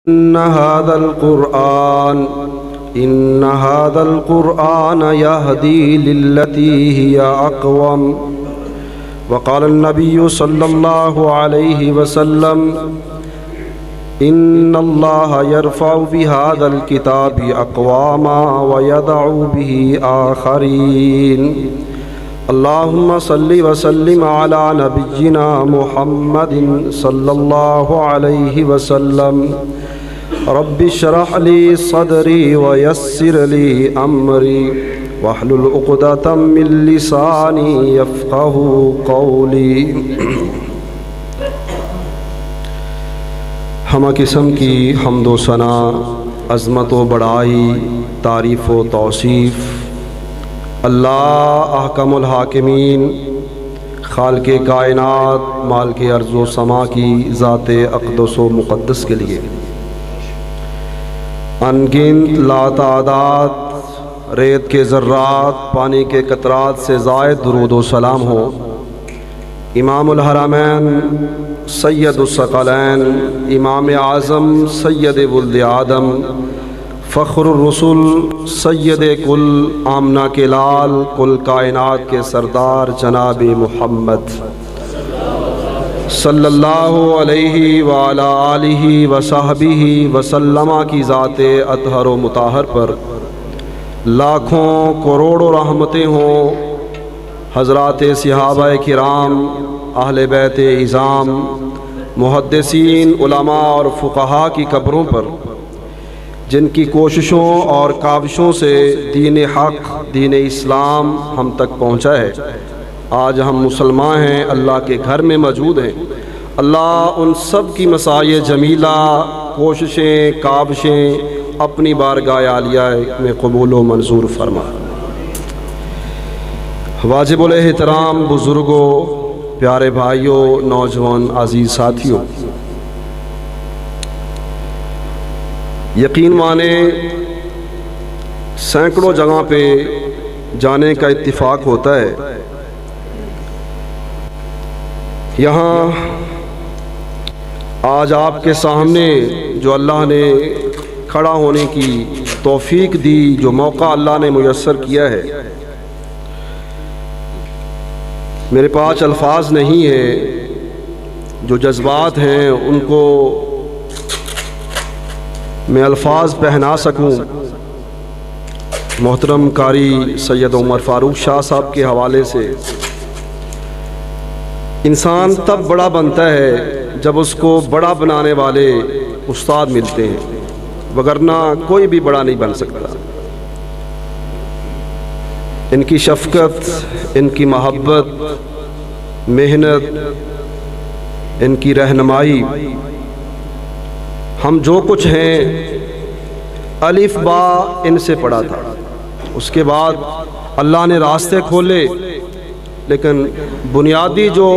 إن هذا القرآن يهدي للتي هي أقوم. وقال النبي صلى الله عليه وسلم إن الله يرفع بهذا الكتاب أقواما ويضع به آخرين. اللهم صل وسلم على نبينا محمد صلى الله عليه وسلم. رب اشرح لي صدري ويسر لي أمري واحلل عقدة من لساني يفقهوا قولي. ہمہ قسم کی حمد و ثنا، عظمت و بڑائی، تعریف و توصیف اللہ احکم الحاکمین، خالق کائنات، مالک ارض و سما کی ذات اقدس و مقدس کے لیے انگنت لاتعداد ریت کے ذرات، پانی کے قطرات سے زائد درود و سلام ہو امام الحرمین سید الثقلین، امام اعظم سید ولد آدم، فخر الرسل، سید کل، آمنہ کے لال، کل کائنات کے سردار جناب محمد صلی اللہ علیہ وعلی آلہ وصحبہ وسلم کی ذات اطہر و مطہر پر لاکھوں کروڑوں رحمتیں ہوں. حضرات صحابہ کرام، اہل بیت اعظام، محدثین، علماء اور فقہا کی قبروں پر جن کی کوششوں اور کاوشوں سے دین حق، دین اسلام ہم تک پہنچا ہے. آج ہم مسلمان ہیں، اللہ کے گھر میں موجود ہیں. اللہ ان سب کی مساعی جمیلہ، کوششیں، کاوشیں اپنی بارگاہ عالیہ میں قبول و منظور فرما. واجب الاحترام بزرگوں، پیارے بھائیوں، نوجوان عزیز ساتھیوں، یقین مانے سینکڑوں جگہ پہ جانے کا اتفاق ہوتا ہے. یہاں آج آپ کے سامنے جو اللہ نے کھڑا ہونے کی توفیق دی، جو موقع اللہ نے میسر کیا ہے، میرے پاس الفاظ نہیں ہے. جو جذبات ہیں ان کو میں الفاظ پہنا سکوں. محترم قاری سید عمر فاروق شاہ صاحب کے حوالے سے انسان تب بڑا بنتا ہے جب اس کو بڑا بنانے والے استاد ملتے ہیں، وگرنہ کوئی بھی بڑا نہیں بن سکتا. ان کی شفقت، ان کی محبت، محنت، ان کی رہنمائی، ہم جو کچھ ہیں الف با ان سے پڑھا تھا. اس کے بعد اللہ نے راستے کھولے، لیکن بنیادی جو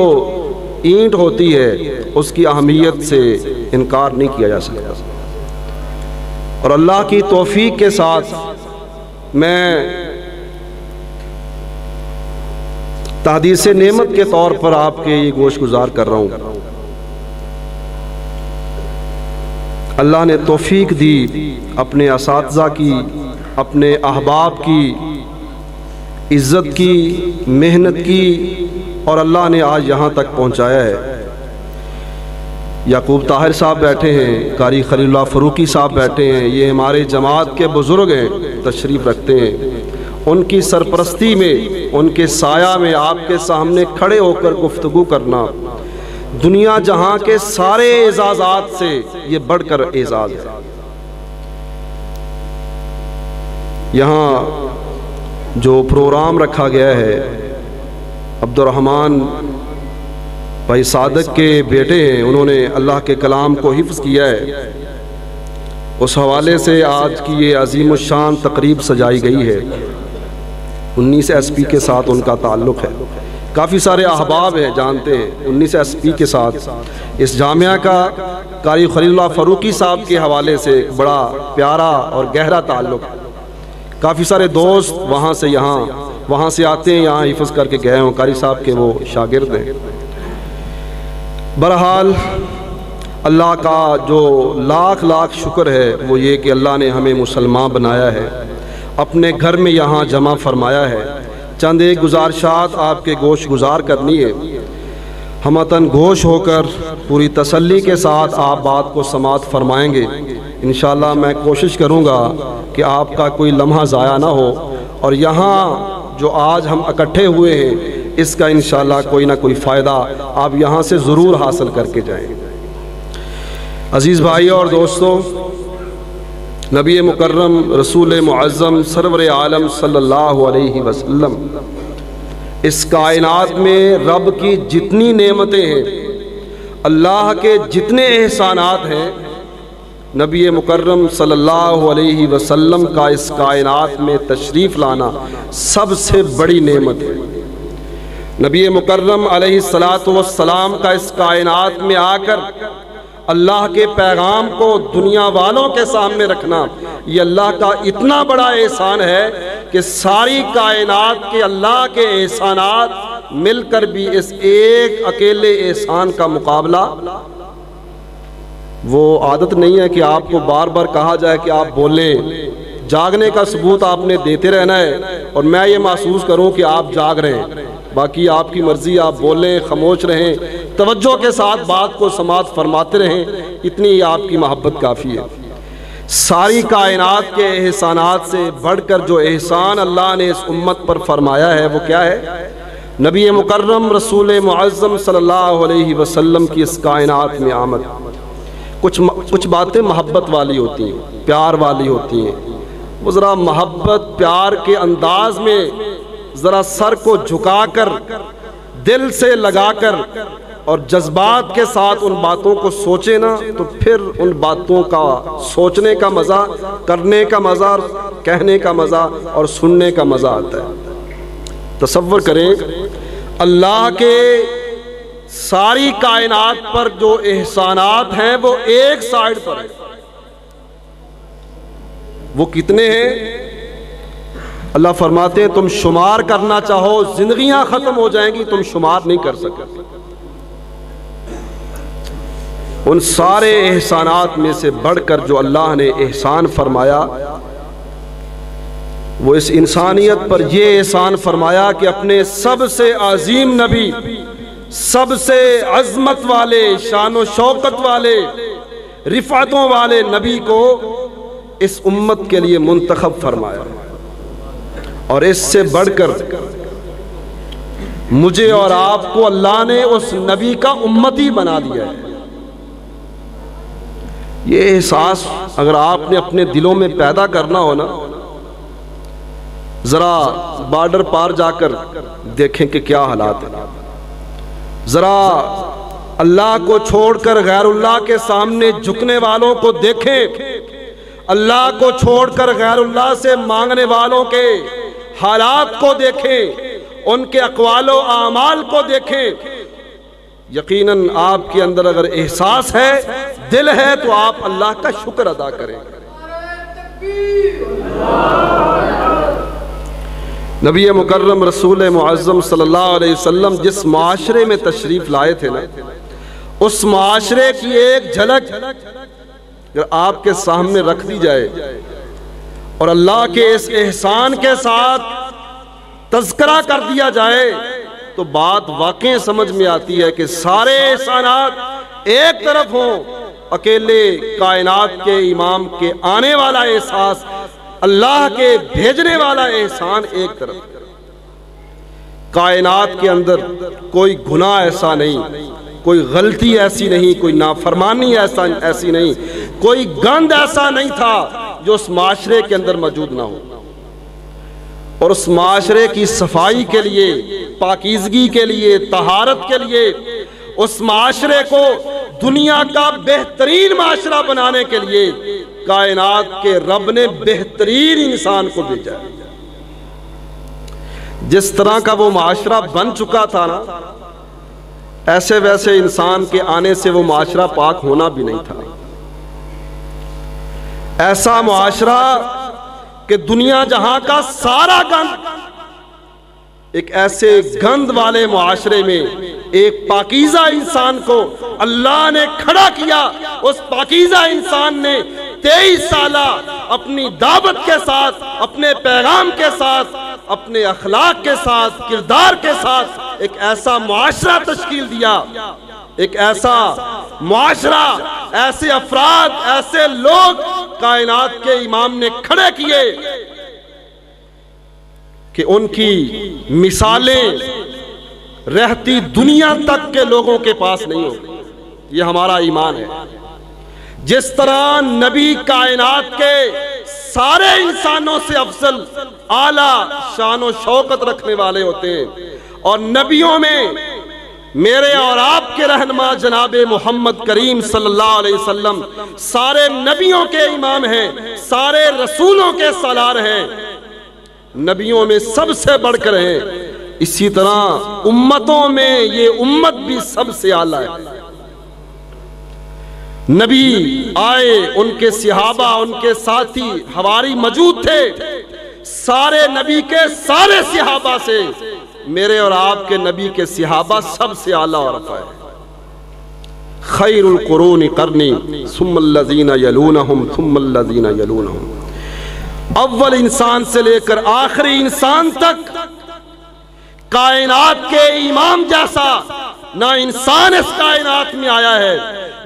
اینٹ ہوتی ہے اس کی اہمیت سے انکار نہیں کیا جا سکتا. اور اللہ کی توفیق کے ساتھ میں تحدیث نعمت کے طور پر آپ کے یہ گوش گزار کر رہا ہوں. اللہ نے توفیق دی اپنے اساتذہ کی، اپنے احباب کی، عزت کی، محنت کی، اور اللہ نے آج یہاں تک پہنچایا ہے. یعقوب طاہر صاحب بیٹھے ہیں، قاری خلیل اللہ فروقی صاحب بیٹھے ہیں، یہ ہمارے جماعت کے بزرگ ہیں، تشریف رکھتے ہیں. ان کی سرپرستی میں، ان کے سایہ میں آپ کے سامنے کھڑے ہو کر گفتگو کرنا دنیا جہاں کے سارے اعزازات سے یہ بڑھ کر اعزاز ہے. یہاں جو پروگرام رکھا گیا ہے، عبد الرحمن بھائی صادق کے بیٹے ہیں، انہوں نے اللہ کے کلام کو حفظ کیا ہے. اس حوالے سے آج کی یہ عظیم الشان تقریب سجائی گئی ہے. 19 ایس پی کے ساتھ ان کا تعلق ہے. کافی سارے احباب ہیں، جانتے ہیں 19 ایس پی کے ساتھ اس جامعہ کا قاری خلیل اللہ فروقی صاحب کے حوالے سے ایک بڑا پیارا اور گہرا تعلق ہے. کافی سارے دوست وہاں سے یہاں، وہاں سے آتے ہیں، یہاں حفظ کر کے گئے ہوں. قاری صاحب کے وہ شاگرد ہیں. بہرحال اللہ کا جو لاکھ لاکھ شکر ہے وہ یہ کہ اللہ نے ہمیں مسلمان بنایا ہے، اپنے گھر میں یہاں جمع فرمایا ہے۔ چند ایک گزارشات آپ کے گوش گزار کرنی ہے، ہمتن گوش ہو کر پوری تسلی کے ساتھ آپ بات کو سماعت فرمائیں گے۔ انشاءاللہ میں کوشش کروں گا کہ آپ کا کوئی لمحہ ضائع نہ ہو، اور یہاں جو آج ہم اکٹھے ہوئے ہیں اس کا انشاءاللہ کوئی نہ کوئی فائدہ آپ یہاں سے ضرور حاصل کر کے جائیں۔ عزیز بھائی اور دوستو، نبی مکرم رسول معظم سرور عالم صلی اللہ علیہ وسلم اس کائنات میں رب کی جتنی نعمتیں ہیں، اللہ کے جتنے احسانات ہیں، نبی مکرم صلی اللہ علیہ وسلم کا اس کائنات میں تشریف لانا سب سے بڑی نعمت ہے۔ نبی مکرم علیہ السلام کا اس کائنات میں آ کر اللہ کے پیغام کو دنیا والوں کے سامنے رکھنا، یہ اللہ کا اتنا بڑا احسان ہے کہ ساری کائنات کے اللہ کے احسانات مل کر بھی اس ایک اکیلے احسان کا مقابلہ، وہ عادت نہیں ہے کہ آپ کو بار بار کہا جائے کہ آپ بولیں، جاگنے کا ثبوت آپ نے دیتے رہنا ہے اور میں یہ محسوس کروں کہ آپ جاگ رہے ہیں، باقی آپ کی مرضی، آپ بولیں، خاموش رہیں، توجہ کے ساتھ بات کو سماعت فرماتے رہیں، اتنی ہی آپ کی محبت کافی ہے۔ ساری کائنات کے احسانات سے بڑھ کر جو احسان اللہ نے اس امت پر فرمایا ہے وہ کیا ہے؟ نبی مکرم رسول معظم صلی اللہ علیہ وسلم کی اس کائنات میں آمد۔ کچھ باتیں محبت والی ہوتی ہیں، پیار والی ہوتی ہیں، وہ ذرا محبت پیار کے انداز میں ذرا سر کو جھکا کر، دل سے لگا کر اور جذبات کے ساتھ ان باتوں کو سوچے نا، تو پھر ان باتوں کا سوچنے کا مزہ، کرنے کا مزہ، کہنے کا مزہ اور سننے کا مزہ آتا ہے۔ تصور کریں اللہ کے ساری کائنات پر جو احسانات ہیں وہ ایک سائیڈ پر ہیں، وہ کتنے ہیں؟ اللہ فرماتے ہیں تم شمار کرنا چاہو زندگیاں ختم ہو جائیں گی، تم شمار نہیں کر سکتے۔ ان سارے احسانات میں سے بڑھ کر جو اللہ نے احسان فرمایا وہ اس انسانیت پر یہ احسان فرمایا کہ اپنے سب سے عظیم نبی، سب سے عظمت والے، شان و شوکت والے، رفعتوں والے نبی کو اس امت کے لیے منتخب فرمایا، اور اس سے بڑھ کر مجھے اور آپ کو اللہ نے اس نبی کا امتی بنا دیا ہے۔ یہ احساس اگر آپ نے اپنے دلوں میں پیدا کرنا ہو نا، ذرا بارڈر پار جا کر دیکھیں کہ کیا حالات ہیں، ذرا اللہ کو چھوڑ کر غیر اللہ کے سامنے جھکنے والوں کو دیکھیں، اللہ کو چھوڑ کر غیر اللہ سے مانگنے والوں کے حالات کو دیکھیں، ان کے اقوال و اعمال کو دیکھیں، یقیناً آپ کے اندر اگر احساس ہے، دل ہے، تو آپ اللہ کا شکر ادا کریں۔ نبی مکرم رسول معظم صلی اللہ علیہ وسلم جس معاشرے میں تشریف لائے تھے نا، اس معاشرے کی ایک جھلک اگر آپ کے سامنے رکھ دی جائے اور اللہ کے اس احسان کے ساتھ تذکرہ کر دیا جائے تو بات واقعی سمجھ میں آتی ہے کہ سارے احسانات ایک طرف ہوں، اکیلے کائنات کے امام کے آنے والا احساس، اللہ کے بھیجنے والا احسان ایک طرف۔ کائنات کے اندر کوئی گناہ ایسا نہیں، کوئی غلطی ایسی نہیں، کوئی نافرمانی ایسی نہیں، کوئی گند ایسا نہیں تھا جو اس معاشرے کے اندر موجود نہ ہو، اور اس معاشرے کی صفائی کے لیے، پاکیزگی کے لیے، طہارت کے لیے، اس معاشرے کو دنیا کا بہترین معاشرہ بنانے کے لیے کائنات کے رب نے بہترین انسان کو بھیجا۔ جس طرح کا وہ معاشرہ بن چکا تھا نا، ایسے ویسے انسان کے آنے سے وہ معاشرہ پاک ہونا بھی نہیں تھا۔ ایسا معاشرہ کہ دنیا جہاں کا سارا گند ایک ایسے گند والے معاشرے میں ایک پاکیزہ انسان کو اللہ نے کھڑا کیا، اس پاکیزہ انسان نے 23 سالہ اپنی دعوت کے ساتھ، اپنے پیغام کے ساتھ، اپنے اخلاق کے ساتھ، کردار کے ساتھ ایک ایسا معاشرہ تشکیل دیا، ایک ایسا معاشرہ، ایسے افراد، ایسے لوگ کائنات کے امام نے کھڑے کیے کہ ان کی مثالیں رہتی دنیا تک کے لوگوں کے پاس نہیں ہوگی۔ یہ ہمارا ایمان ہے۔ جس طرح نبی کائنات کے سارے انسانوں سے افضل، اعلیٰ شان و شوکت رکھنے والے ہوتے ہیں، اور نبیوں میں میرے اور آپ کے رہنما جناب محمد کریم صلی اللہ علیہ وسلم سارے نبیوں کے امام ہیں، سارے رسولوں کے سالار ہیں، نبیوں میں سب سے بڑھ کر ہیں۔ اسی طرح امتوں میں یہ امت بھی سب سے اعلیٰ ہے۔ نبی آئے، ان کے صحابہ، ان کے ساتھی حواری موجود تھے، سارے نبی کے سارے صحابہ سے میرے اور آپ کے نبی کے صحابہ سب سے اعلیٰ اور رفع ہے۔ خیر القرون قرنی ثم الذین یلونہم ثم الذین یلونہم، اول انسان سے لے کر آخری انسان تک کائنات کے امام جیسا نہ انسان اس کائنات میں آیا ہے،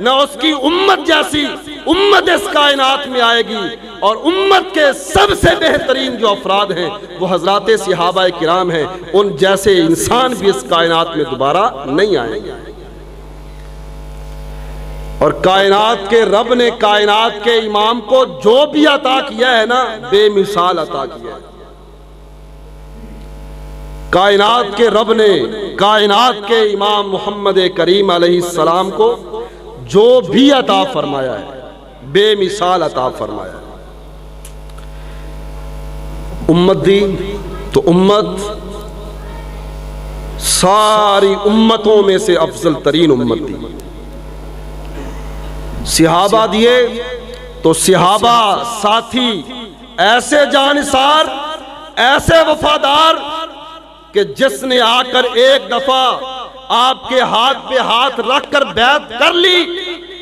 نہ اس کی امت جیسی امت اس کائنات میں آئے گی، اور امت کے سب سے بہترین جو افراد ہیں وہ حضرات صحابہ کرام ہیں۔ ان جیسے انسان بھی اس کائنات میں دوبارہ نہیں آئیں گے۔ اور کائنات کے رب نے کائنات کے امام کو جو بھی عطا کیا ہے نا، بے مثال عطا کیا ہے۔ کائنات کے رب نے کائنات کے امام محمد کریم علیہ السلام کو جو بھی عطا فرمایا ہے، بے مثال عطا فرمایا ہے۔ امت دی تو امت ساری امتوں میں سے افضل ترین امت دی۔ صحابہ دیے تو صحابہ ساتھی ایسے جانثار، ایسے وفادار کہ جس نے آ کر ایک دفعہ آپ کے ہاتھ پہ ہاتھ رکھ کر بیعت کر لی،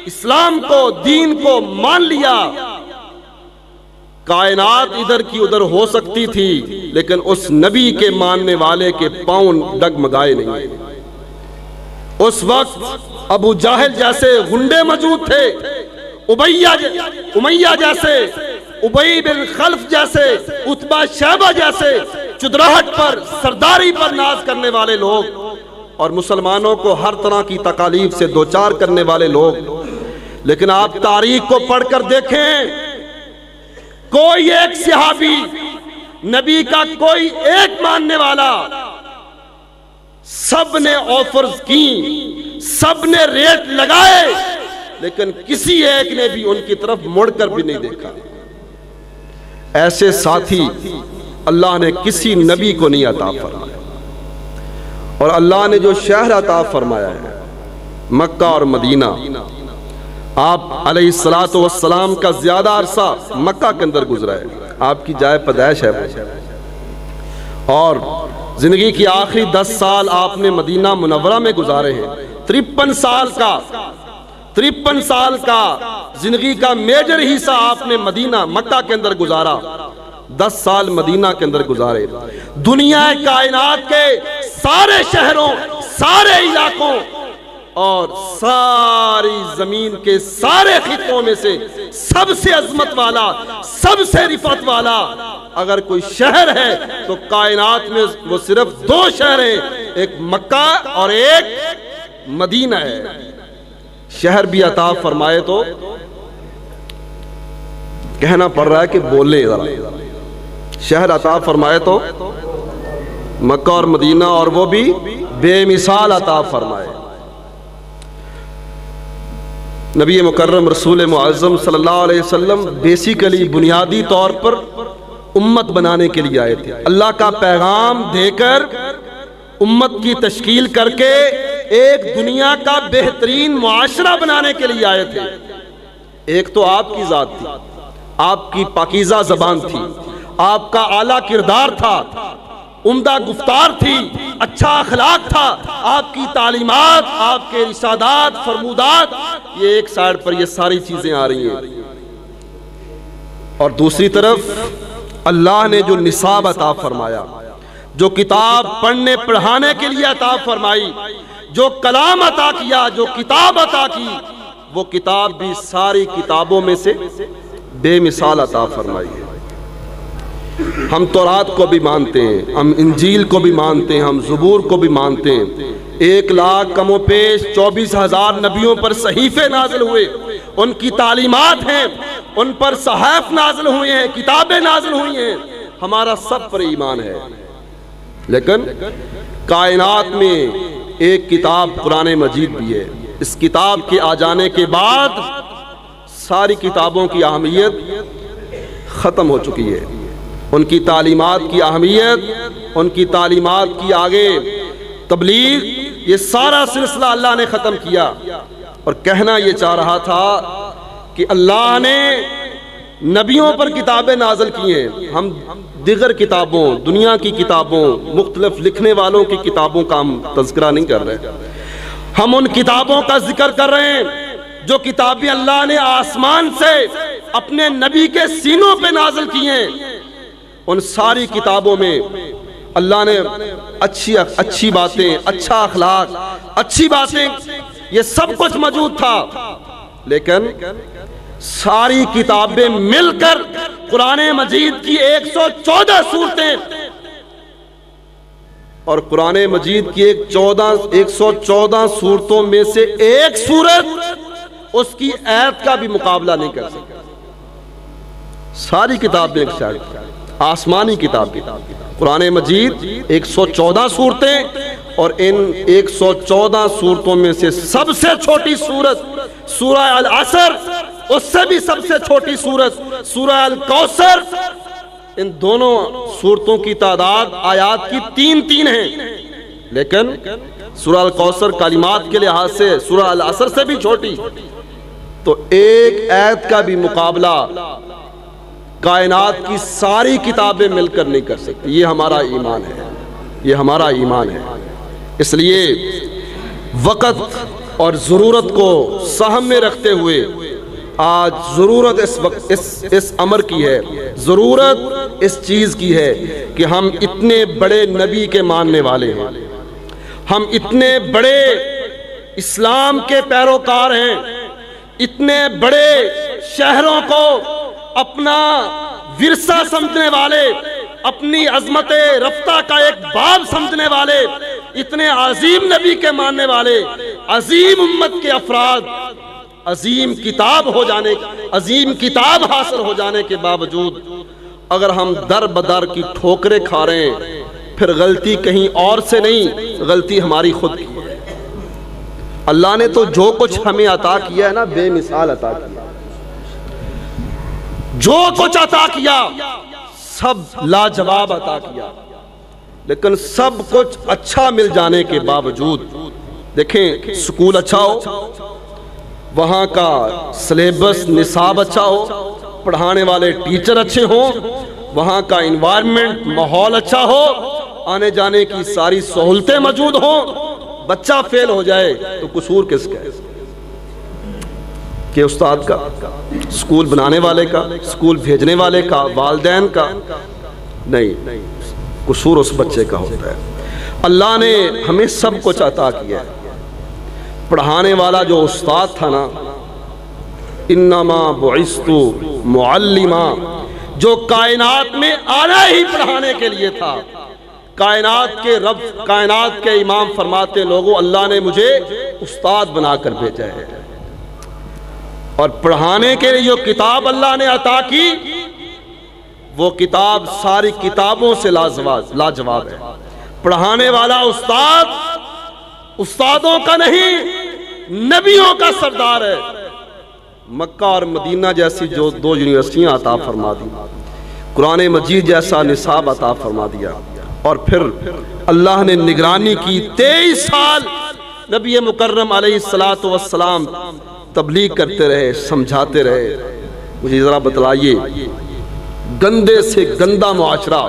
اسلام کو، دین کو مان لیا، کائنات ادھر کی ادھر ہو سکتی تھی لیکن اس نبی کے ماننے والے کے پاؤں ڈگمگائے نہیں۔ اس وقت ابو جہل جیسے غنڈے موجود تھے، امیہ جیسے، ابی بن خلف جیسے، عتبہ شیبہ جیسے چدراہٹ پر، سرداری پر ناز کرنے والے لوگ، اور مسلمانوں کو ہر طرح کی تکالیف سے دوچار کرنے والے لوگ۔ لیکن آپ تاریخ کو پڑھ کر دیکھیں، کوئی ایک صحابی، نبی کا کوئی ایک ماننے والا، سب نے آفرز کی، سب نے ریٹ لگائے، لیکن کسی ایک نے بھی ان کی طرف مڑ کر بھی نہیں دیکھا۔ ایسے ساتھی اللہ نے کسی نبی کو نہیں عطا فرمایا۔ اور اللہ نے جو شہر عطا فرمایا ہے مکہ اور مدینہ، آپ علیہ السلام کا زیادہ عرصہ مکہ کے اندر گزرا ہے، آپ کی جائے پیدائش ہے وہ، اور زندگی کی آخری 10 سال آپ نے مدینہ منورہ میں گزارے ہیں۔ 53 سال کا زندگی کا میجر حصہ آپ نے مدینہ مکہ کے اندر گزارا، 10 سال مدینہ کے اندر گزارے۔ دنیا کائنات کے سارے شہروں، سارے علاقوں اور ساری زمین کے سارے خطوں میں سے سب سے عظمت والا، سب سے رفعت والا اگر کوئی شہر ہے تو کائنات میں وہ صرف 2 شہر ہیں، ایک مکہ اور ایک مدینہ ہے۔ شہر بھی عطا فرمائے تو کہنا پڑ رہا ہے کہ بولیں ذرا، شہر عطا فرمائے تو مکہ اور مدینہ، اور وہ بھی بے مثال عطا فرمائے۔ نبی مکرم رسول معظم صلی اللہ علیہ وسلم بیسیکلی بنیادی طور پر امت بنانے کے لیے آئے تھے، اللہ کا پیغام دے کر امت کی تشکیل کر کے ایک دنیا کا بہترین معاشرہ بنانے کے لیے آئے تھے۔ ایک تو آپ کی ذات تھی، آپ کی پاکیزہ زبان تھی، آپ کا اعلیٰ کردار تھا، عمدہ گفتار تھی، اچھا اخلاق تھا، آپ کی تعلیمات، آپ کے ارشادات، فرمودات، یہ ایک سائیڈ پر یہ ساری چیزیں آ رہی ہیں، اور دوسری طرف اللہ نے جو نصاب عطا فرمایا، جو کتاب پڑھنے پڑھانے کے لیے عطا فرمائی، جو کلام عطا کیا، جو کتاب عطا کی، وہ کتاب بھی ساری کتابوں میں سے بے مثال عطا فرمائی ہے۔ ہم تورات کو بھی مانتے ہیں، ہم انجیل کو بھی مانتے ہیں، ہم زبور کو بھی مانتے ہیں۔ 1,00,000 کم و پیش 24,000 نبیوں پر صحیفے نازل ہوئے، ان کی تعلیمات ہیں، ان پر صحائف نازل ہوئے ہیں، کتابیں نازل ہوئی ہیں، ہمارا سب پر ایمان ہے۔ لیکن کائنات میں ایک کتاب قرآن مجید بھی ہے، اس کتاب کے آ جانے کے بعد ساری کتابوں کی اہمیت ختم ہو چکی ہے، ان کی تعلیمات کی اہمیت، ان کی تعلیمات کی آگے تبلیغ، یہ سارا سلسلہ اللہ نے ختم کیا۔ اور کہنا یہ چاہ رہا تھا کہ اللہ نے نبیوں پر کتابیں نازل کی ہیں، ہم دیگر کتابوں، دنیا کی کتابوں، مختلف لکھنے والوں کی کتابوں کا ہم تذکرہ نہیں کر رہے، ہم ان کتابوں کا ذکر کر رہے ہیں جو کتابیں اللہ نے آسمان سے اپنے نبی کے سینوں پہ نازل کی ہیں۔ ان ساری کتابوں میں اللہ نے اچھی باتیں، اچھا اخلاق، اچھی باتیں، یہ سب کچھ موجود تھا، لیکن ساری کتابیں مل کر قرآن مجید کی 114 صورتیں، اور قرآن مجید کی 114 صورتوں میں سے ایک صورت اس کی آیت کا بھی مقابلہ نہیں کر سکتی۔ ساری کتاب میں ایک شاید آسمانی کتاب، قرآن مجید 114 صورتیں، اور ان 114 صورتوں میں سے سب سے چھوٹی صورت سورہ العصر، اس سے بھی سب سے چھوٹی صورت سورہ الکوثر، ان دونوں صورتوں کی تعداد آیات کی 3 ہیں، لیکن سورہ الکوثر کلمات کے لحاظ سے سورہ العصر سے بھی چھوٹی، تو ایک آیت کا بھی مقابلہ کائنات کی ساری کتابیں مل کر نہیں کر سکتی۔ یہ ہمارا ایمان ہے، یہ ہمارا ایمان ہے۔ اس لیے وقت اور ضرورت کو سامنے رکھتے ہوئے آج ضرورت اس امر کی ہے، ضرورت اس چیز کی ہے کہ ہم اتنے بڑے نبی کے ماننے والے ہیں، ہم اتنے بڑے اسلام کے پیروکار ہیں، اتنے بڑے شہروں کو اپنا ورثہ سمجھنے والے، اپنی عظمت رفتہ کا ایک باب سمجھنے والے، اتنے عظیم نبی کے ماننے والے، عظیم امت کے افراد، عظیم کتاب حاصل ہو جانے کے باوجود اگر ہم در بدر کی ٹھوکریں کھا رہے ہیں، پھر غلطی کہیں اور سے نہیں، غلطی ہماری خود کی ہے۔ اللہ نے تو جو کچھ ہمیں عطا کیا ہے نا، بے مثال عطا کیا، جو کچھ عطا کیا سب لاجواب عطا کیا، لیکن سب کچھ اچھا مل جانے کے باوجود دیکھیں، سکول اچھا ہو، وہاں کا سلیبس نصاب اچھا ہو، پڑھانے والے ٹیچر اچھے ہوں، وہاں کا انوائرمنٹ ماحول اچھا ہو، آنے جانے کی ساری سہولتیں موجود ہوں، بچہ فیل ہو جائے تو قصور کس کا ہے؟ کہ استاد کا، سکول بنانے والے کا، سکول بھیجنے والے کا، والدین کا؟ نہیں، قصور اس بچے کا ہوتا ہے۔ اللہ نے ہمیں سب کچھ عطا کیا ہے۔ پڑھانے والا جو استاد تھا نا، انما بعثت معلما، جو کائنات میں آنا ہی پڑھانے کے لیے تھا، کائنات کے رب، کائنات کے امام فرماتے، لوگوں اللہ نے مجھے استاد بنا کر بھیجا ہے، اور پڑھانے کے لیے جو کتاب اللہ نے عطا کی، وہ کتاب ساری کتابوں سے لاجواب ہے۔ پڑھانے والا استاد استادوں کا نہیں، نبیوں کا سردار ہے۔ مکہ اور مدینہ جیسی جو 2 یونیورسٹیاں عطا فرما دی، قرآن مجید جیسا نصاب عطا فرما دیا، اور پھر اللہ نے نگرانی کی 23 سال نبی مکرم علیہ السلام تبلیغ کرتے رہے، سمجھاتے رہے۔ مجھے ذرا بتلائیے، گندے سے گندہ معاشرہ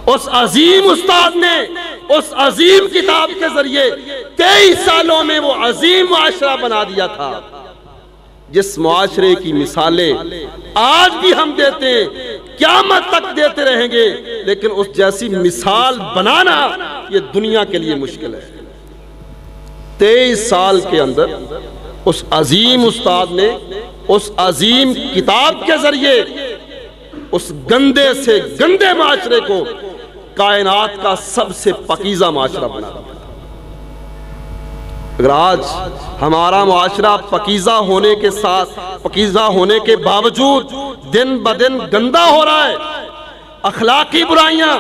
اس عظیم استاد نے اس عظیم کتاب کے ذریعے 23 سالوں میں وہ عظیم معاشرہ بنا دیا تھا، جس معاشرے کی مثالیں آج بھی ہم دیتے ہیں، قیامت تک دیتے رہیں گے، لیکن اس جیسی مثال بنانا یہ دنیا کے لیے مشکل ہے۔ 23 سال کے اندر اس عظیم استاد نے اس عظیم کتاب کے ذریعے اس گندے سے گندے معاشرے کو کائنات کا سب سے پاکیزہ معاشرہ بنا دیا۔ اگر آج ہمارا معاشرہ پاکیزہ ہونے کے ساتھ، پاکیزہ ہونے کے باوجود دن بدن گندا ہو رہا ہے، اخلاقی برائیاں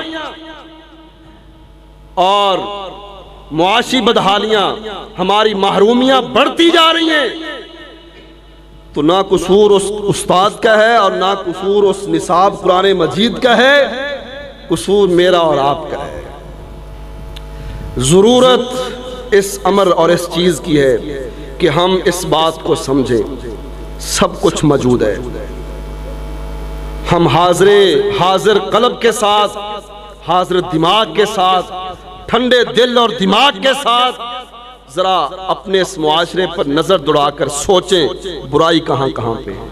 اور معاشی بدحالیاں، ہماری محرومیاں بڑھتی جا رہی ہیں، تو نہ قصور اس استاد کا ہے اور نہ قصور اس نصاب قرآن مجید کا ہے، قصور میرا اور آپ کا ہے۔ ضرورت اس امر اور اس چیز کی ہے کہ ہم اس بات کو سمجھیں، سب کچھ موجود ہے، ہم حاضر قلب کے ساتھ، حاضر دماغ کے ساتھ، ٹھنڈے دل اور دماغ کے ساتھ ذرا اپنے اس معاشرے پر نظر دوڑا کر سوچیں، برائی کہاں کہاں پہ ہے،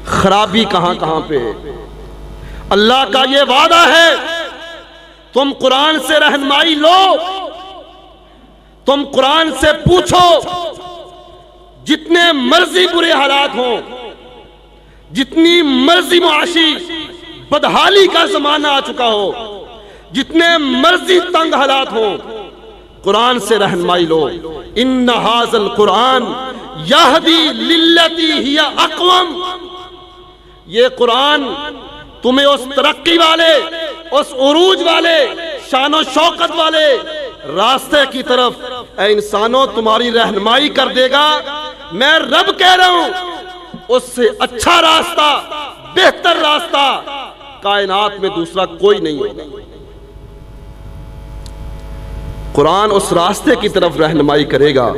خرابی کہاں کہاں پہ ہے۔ اللہ کا یہ وعدہ ہے، تم قرآن سے رہنمائی لو، تم قرآن سے پوچھو، جتنے مرضی برے حالات ہوں، جتنی مرضی معاشی بدحالی کا زمانہ آ چکا ہو، جتنے مرضی تنگ حالات ہوں، قرآن سے رہنمائی لو۔ ان ھذا القرآن یہدی للتی ہی اقوم، یہ قرآن تمہیں اس ترقی والے، اس عروج والے، شان و شوکت والے راستے کی طرف اے انسانوں تمہاری رہنمائی کر دے گا۔ میں رب کہہ رہا ہوں، اس سے اچھا راستہ، بہتر راستہ کائنات میں دوسرا کوئی نہیں ہوگا۔ قرآن اس راستے کی طرف رہنمائی کرے گا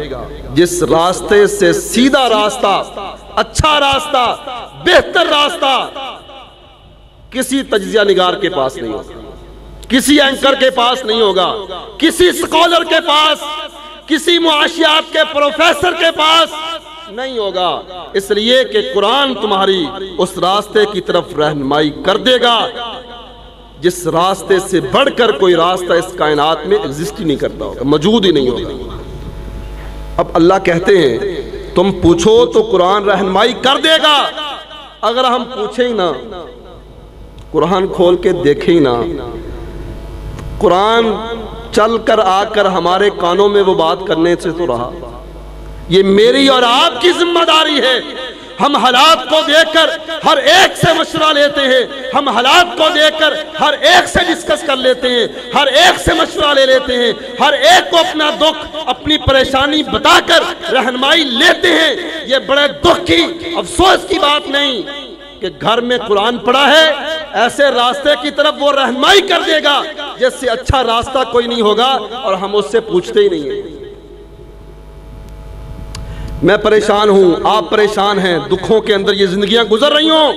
جس راستے سے سیدھا راستہ، اچھا راستہ، بہتر راستہ کسی تجزیہ نگار کے پاس نہیں ہوگا، کسی اینکر کے پاس نہیں ہوگا، کسی سکولر کے پاس، کسی معاشیات کے پروفیسر کے پاس نہیں ہوگا، اس لیے کہ قرآن تمہاری اس راستے کی طرف رہنمائی کر دے گا جس راستے سے بڑھ کر کوئی راستہ اس کائنات میں ایگزسٹ ہی نہیں کرتا ہوگا، موجود ہی نہیں ہوگا۔ اب اللہ کہتے ہیں تم پوچھو تو قرآن رہنمائی کر دے گا، اگر ہم پوچھیں ہی نہ، قرآن کھول کے دیکھیں ہی نہ، قرآن چل کر آ کر ہمارے کانوں میں وہ بات کرنے سے تو رہا۔ یہ میری اور آپ کی ذمہ داری ہے، ہم حالات کو دیکھ کر ہر ایک سے مشورہ لیتے ہیں، ہم حالات کو دیکھ کر ہر ایک سے ڈسکس کر لیتے ہیں، ہر ایک سے مشورہ لے لیتے ہیں، ہر ایک کو اپنا دکھ، اپنی پریشانی بتا کر رہنمائی لیتے ہیں۔ یہ بڑے دکھ کی، افسوس کی بات نہیں کہ گھر میں قرآن پڑھا ہے، ایسے راستے کی طرف وہ رہنمائی کر دے گا جس سے اچھا راستہ کوئی نہیں ہوگا، اور ہم اس سے پوچھتے ہی نہیں ہیں۔ میں پریشان ہوں، آپ پریشان ہیں، دکھوں کے اندر یہ زندگیاں گزر رہی ہوں،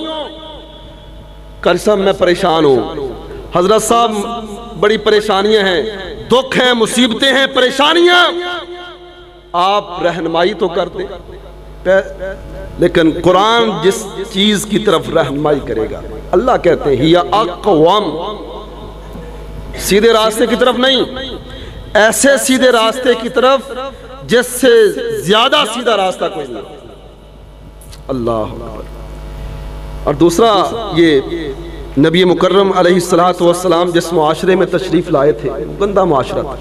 قاری صاحب میں پریشان ہوں، حضرت صاحب بڑی پریشانیاں ہیں، دکھ ہیں، مصیبتیں ہیں، پریشانیاں، آپ رہنمائی تو کر دیں۔ لیکن قرآن جس چیز کی طرف رہنمائی کرے گا، اللہ کہتے ہیں ہی اقوم، سیدھے راستے کی طرف نہیں، ایسے سیدھے راستے کی طرف جس سے زیادہ سیدھا راستہ کوئی نہیں۔ اللہ اکبر۔ اور دوسرا، یہ نبی مکرم علیہ السلام جس معاشرے میں تشریف لائے تھے، گندا معاشرہ تھا،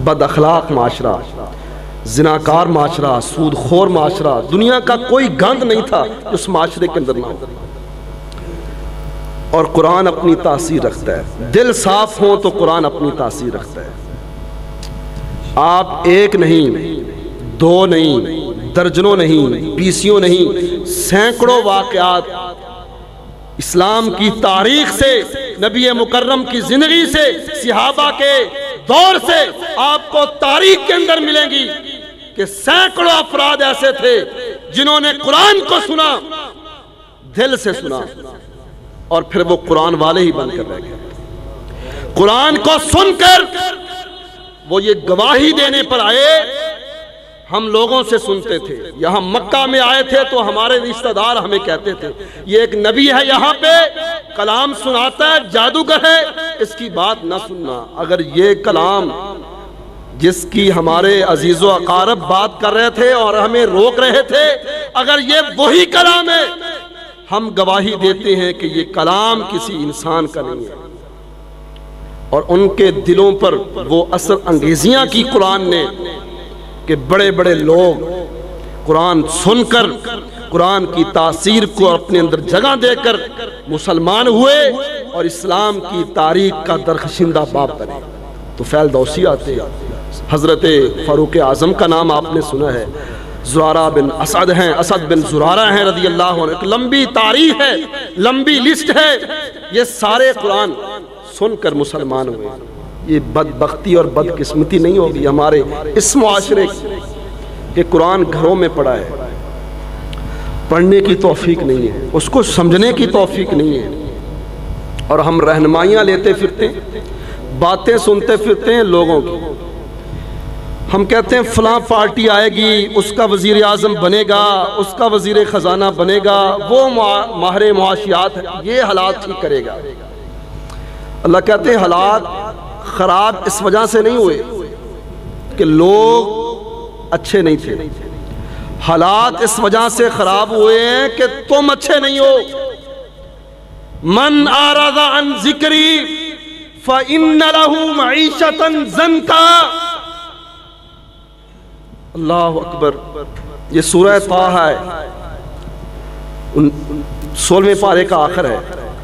بد اخلاق معاشرہ، زناکار معاشرہ، سود خور معاشرہ، دنیا کا کوئی گند نہیں تھا اس معاشرے کے اندر نہ ہو۔ اور قرآن اپنی تاثیر رکھتا ہے، دل صاف ہوں تو قرآن اپنی تاثیر رکھتا ہے۔ آپ ایک نہیں، دو نہیں، درجنوں نہیں، بیسیوں نہیں، سینکڑوں واقعات اسلام کی تاریخ سے، نبی مکرم کی زندگی سے، صحابہ کے دور سے آپ کو تاریخ کے اندر ملیں گی کہ سینکڑوں افراد ایسے تھے جنہوں نے قرآن کو سنا، دل سے سنا، اور پھر وہ قرآن والے ہی بن کر رہ گئے۔ قرآن کو سن کر وہ یہ گواہی دینے پر آئے، ہم لوگوں سے سنتے تھے، یہاں مکہ میں آئے تھے تو ہمارے رشتہ دار ہمیں کہتے تھے یہ ایک نبی ہے یہاں پہ کلام سناتا ہے، جادوگر ہے، اس کی بات نہ سننا۔ اگر یہ کلام جس کی ہمارے عزیز و اقارب بات کر رہے تھے اور ہمیں روک رہے تھے، اگر یہ وہی کلام ہے، ہم گواہی دیتے ہیں کہ یہ کلام کسی انسان کا نہیں ہے۔ اور ان کے دلوں پر وہ اثر انگیزیاں کی قرآن نے کہ بڑے بڑے لوگ قرآن سن کر قرآن کی تاثیر کو اپنے اندر جگہ دے کر مسلمان ہوئے اور اسلام کی تاریخ کا درخشندہ باب بنے۔ تو فیل دوسی آتے، حضرت فاروق اعظم کا نام آپ نے سنا ہے، زرارہ بن اسد ہیں، اسد بن زرارہ ہیں رضی اللہ عنہ، ایک لمبی تاریخ ہے، لمبی لسٹ ہے، یہ سارے قرآن سن کر مسلمان ہوئے۔ یہ بدبختی اور بدقسمتی نہیں ہوگی ہمارے اس معاشرے کہ قرآن گھروں میں پڑھا ہے، پڑھنے کی توفیق نہیں ہے، اس کو سمجھنے کی توفیق نہیں ہے، اور ہم رہنمائیاں لیتے پھرتے ہیں، باتیں سنتے پھرتے ہیں لوگوں کی۔ ہم کہتے ہیں فلاں پارٹی آئے گی، اس کا وزیر اعظم بنے گا، اس کا وزیر خزانہ بنے گا، وہ ماہر معاشیات ہے، یہ حالات ٹھیک کرے گا۔ اللہ کہتے ہیں حالات خراب اس وجہ سے نہیں ہوئے کہ لوگ اچھے نہیں تھے، حالات اس وجہ سے خراب ہوئے ہیں کہ تم اچھے نہیں ہو۔ من اعرض عن ذکری فإن له معیشة ضنکا۔ اللہ اکبر، یہ سورہ طٰہٰ ہے، 16ویں پارے کا آخر ہے۔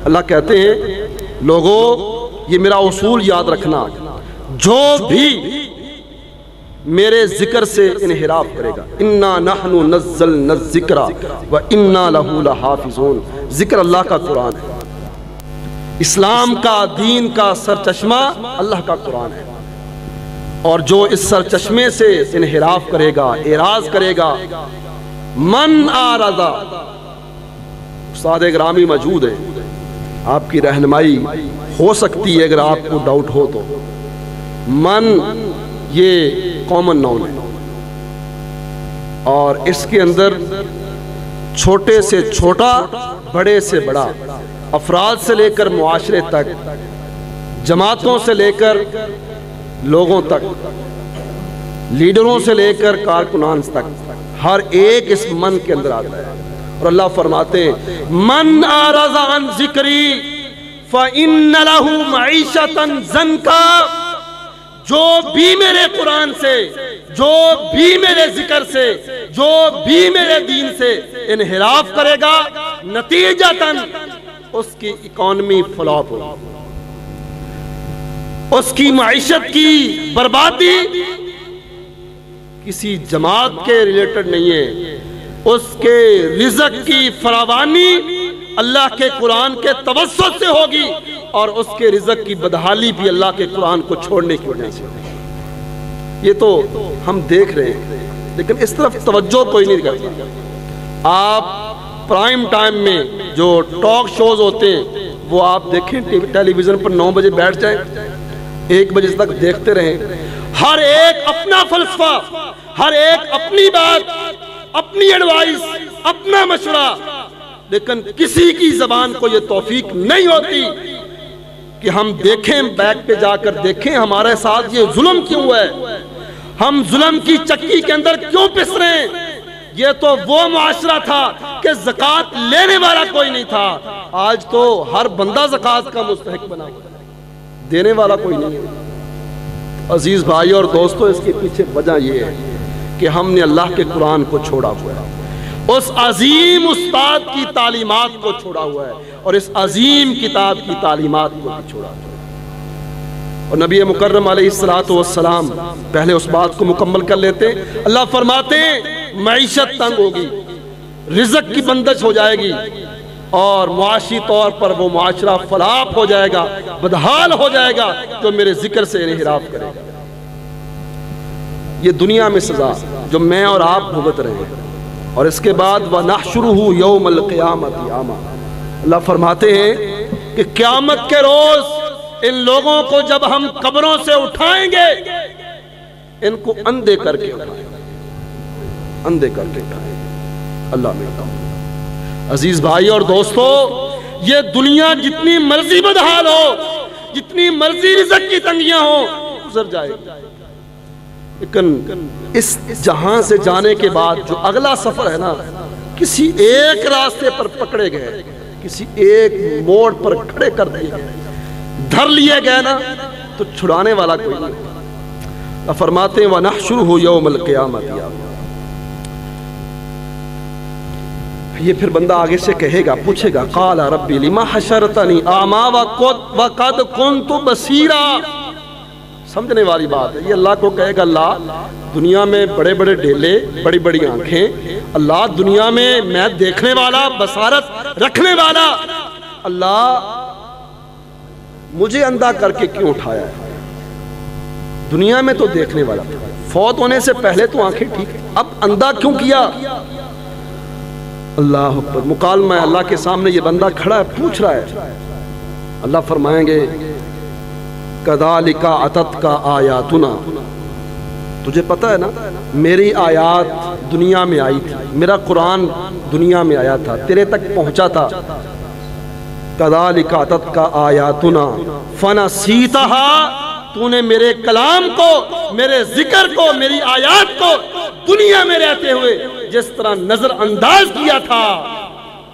اللہ کہتے ہیں لوگوں یہ میرا اصول یاد رکھنا، جو بھی میرے ذکر سے انحراف کرے گا، اِنَّا نَحْنُ نَزَّلْنَا الذِّكْرَ وَإِنَّا لَهُ لَحَافِظُونَ، ذکر اللہ کا قرآن ہے، اسلام کا، دین کا سرچشمہ اللہ کا قرآن ہے، اور جو اس سرچشمے سے انحراف کرے گا، اعراض کرے گا، من آرض، استاد گرامی موجود ہے، آپ کی رہنمائی ہو سکتی ہے اگر آپ کو ڈاؤٹ ہو تو۔ من یہ کامن ناؤن ہے، اور اس کے اندر چھوٹے سے چھوٹا، بڑے سے بڑا، افراد سے لے کر معاشرے تک، جماعتوں سے لے کر لوگوں تک، لیڈروں سے لے کر کارکنان تک، ہر ایک اس من کے اندر آتا ہے۔ اور اللہ فرماتے ہیں من اعرض عن ذکری فإن له معیشة ضنکا، جو بھی میرے قرآن سے، جو بھی میرے ذکر سے، جو بھی میرے دین سے انحراف کرے گا، نتیجتاً اس کی اکانومی فلاپ ہو، اس کی معیشت کی بربادی کسی جماعت کے ریلیٹڈ نہیں ہے، اس کے رزق کی فراوانی اللہ کے قرآن کے توسط سے ہوگی، اور اس کے رزق کی بدحالی بھی اللہ کے قرآن کو چھوڑنے کی وجہ سے ہوگی۔ یہ تو ہم دیکھ رہے ہیں، لیکن اس طرف توجہ کوئی نہیں کرتا۔ آپ پرائم ٹائم میں جو ٹاک شوز ہوتے ہیں وہ آپ دیکھیں، ٹیلی ویژن پر 9 بجے بیٹھ جائیں، 1 بجے تک دیکھتے رہیں، ہر ایک اپنا فلسفہ، ہر ایک اپنی بات، اپنی ایڈوائس، اپنا مشورہ، لیکن کسی کی زبان کو یہ توفیق نہیں ہوتی کہ ہم دیکھیں، بیک پہ جا کر دیکھیں ہمارے ساتھ یہ ظلم کیوں ہے، ہم ظلم کی چکی کے اندر کیوں پس رہے ہیں۔ یہ تو وہ معاشرہ تھا کہ زکوٰۃ لینے والا کوئی نہیں تھا، آج تو ہر بندہ زکوٰۃ کا مستحق بنا ہوا ہے، دینے والا کوئی نہیں ہے۔ عزیز بھائی اور دوستو، اس کے پیچھے وجہ یہ ہے کہ ہم نے اللہ کے قرآن کو چھوڑا ہوا ہے، اس عظیم استاد کی تعلیمات کو چھوڑا ہوا ہے، اور اس عظیم کتاب کی تعلیمات کو بھی چھوڑا ہوا ہے۔ اور نبی مکرم علیہ السلام پہلے اس بات کو مکمل کر لیتے ہیں۔ اللہ فرماتے ہیں معیشت تنگ ہوگی، رزق کی بندش ہو جائے گی، اور معاشی طور پر وہ معاشرہ فلاپ ہو جائے گا، بدحال ہو جائے گا جو میرے ذکر سے انحراف کرے گا۔ یہ دنیا میں سزا جو میں اور آپ بھگت رہے ہیں، اور اس کے بعد وَنَحْشُرُهُ يَوْمَ الْقِيَامَةِ أَعْمَىٰ، اللہ فرماتے ہیں کہ قیامت کے روز ان لوگوں کو جب ہم قبروں سے اٹھائیں گے ان کو اندھے کر کے اٹھائے، اندھے کر کے اٹھائے۔ اللہ ملتا ہوں۔ عزیز بھائی اور دوستو، یہ دنیا جتنی مرضی بدحال ہو، جتنی مرضی رزق کی تنگیاں ہو، گزر جائے گی، لیکن اس جہاں سے جانے کے بعد جو اگلا سفر ہے نا، کسی ایک راستے پر پکڑے گئے، کسی ایک موڑ پر کھڑے کر دیے گئے، دھر لیے گئے نا، تو چھڑانے والا کوئی نہیں۔ فرماتے ہیں وَنَحْشُرُهُ يَوْمَ الْقِيَامَةِ۔ یہ پھر بندہ آگے سے کہے گا، پوچھے گا قَالَ رَبِّ لِمَا حَشَرْتَنِي أَعْمَىٰ وَقَدْ كُنْتُ بَصِيرًا۔ سمجھنے والی بات ہے، یہ اللہ کو کہے گا اللہ دنیا میں بڑے بڑے ڈھیلے، بڑی بڑی آنکھیں، اللہ دنیا میں میں دیکھنے والا، بصارت رکھنے والا، اللہ مجھے اندھا کر کے کیوں اٹھایا ہے؟ دنیا میں تو دیکھنے والا تھا، فوت ہونے سے پہلے تو آنکھیں ٹھیک، اب اندھا کیوں کیا؟ اللہ اکبر، مکالمہ ہے، اللہ کے سامنے یہ بندہ کھڑا ہے، پوچھ رہا ہے۔ اللہ فرمائیں گے کذالک اتتک آیاتنا، تجھے پتہ ہے نا میری آیات دنیا میں آئی تھی، میرا قرآن دنیا میں آیا تھا، تیرے تک پہنچا تھا۔ کذالک اتتک آیاتنا فنسیتھا، تو نے میرے کلام کو، میرے ذکر کو، میری آیات کو دنیا میں رہتے ہوئے جس طرح نظر انداز کیا تھا،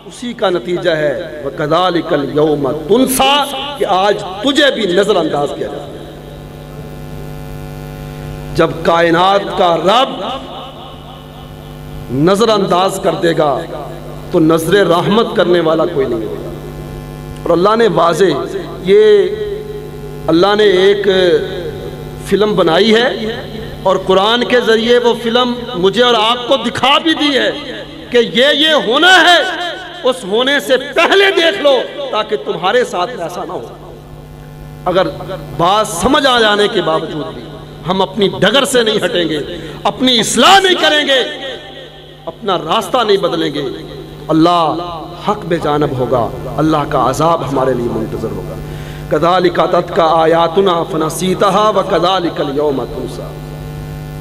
اسی کا نتیجہ ہے وَكَذَلِكَ الْيَوْمَ تُنْسَى، کہ آج تجھے بھی نظر انداز کیا جائے۔ جب کائنات کا رب نظر انداز کر دے گا تو نظر رحمت کرنے والا کوئی نہیں ہوگا۔ اور اللہ نے واضح، یہ اللہ نے ایک فلم بنائی ہے اور قرآن کے ذریعے وہ فلم مجھے اور آپ کو دکھا بھی دی ہے کہ یہ ہونا ہے، اس ہونے سے پہلے دیکھ لو تاکہ تمہارے ساتھ ایسا نہ ہو۔ اگر بات سمجھ آ جانے کے باوجود بھی ہم اپنی ڈگر سے نہیں ہٹیں گے، اپنی اصلاح نہیں کریں گے، اپنا راستہ نہیں بدلیں گے، اللہ حق بے جانب ہوگا، اللہ کا عذاب ہمارے لیے منتظر ہوگا۔ کذالک اتتک آیاتنا فنسیتھا وکذالک اليوم تنسیٰ۔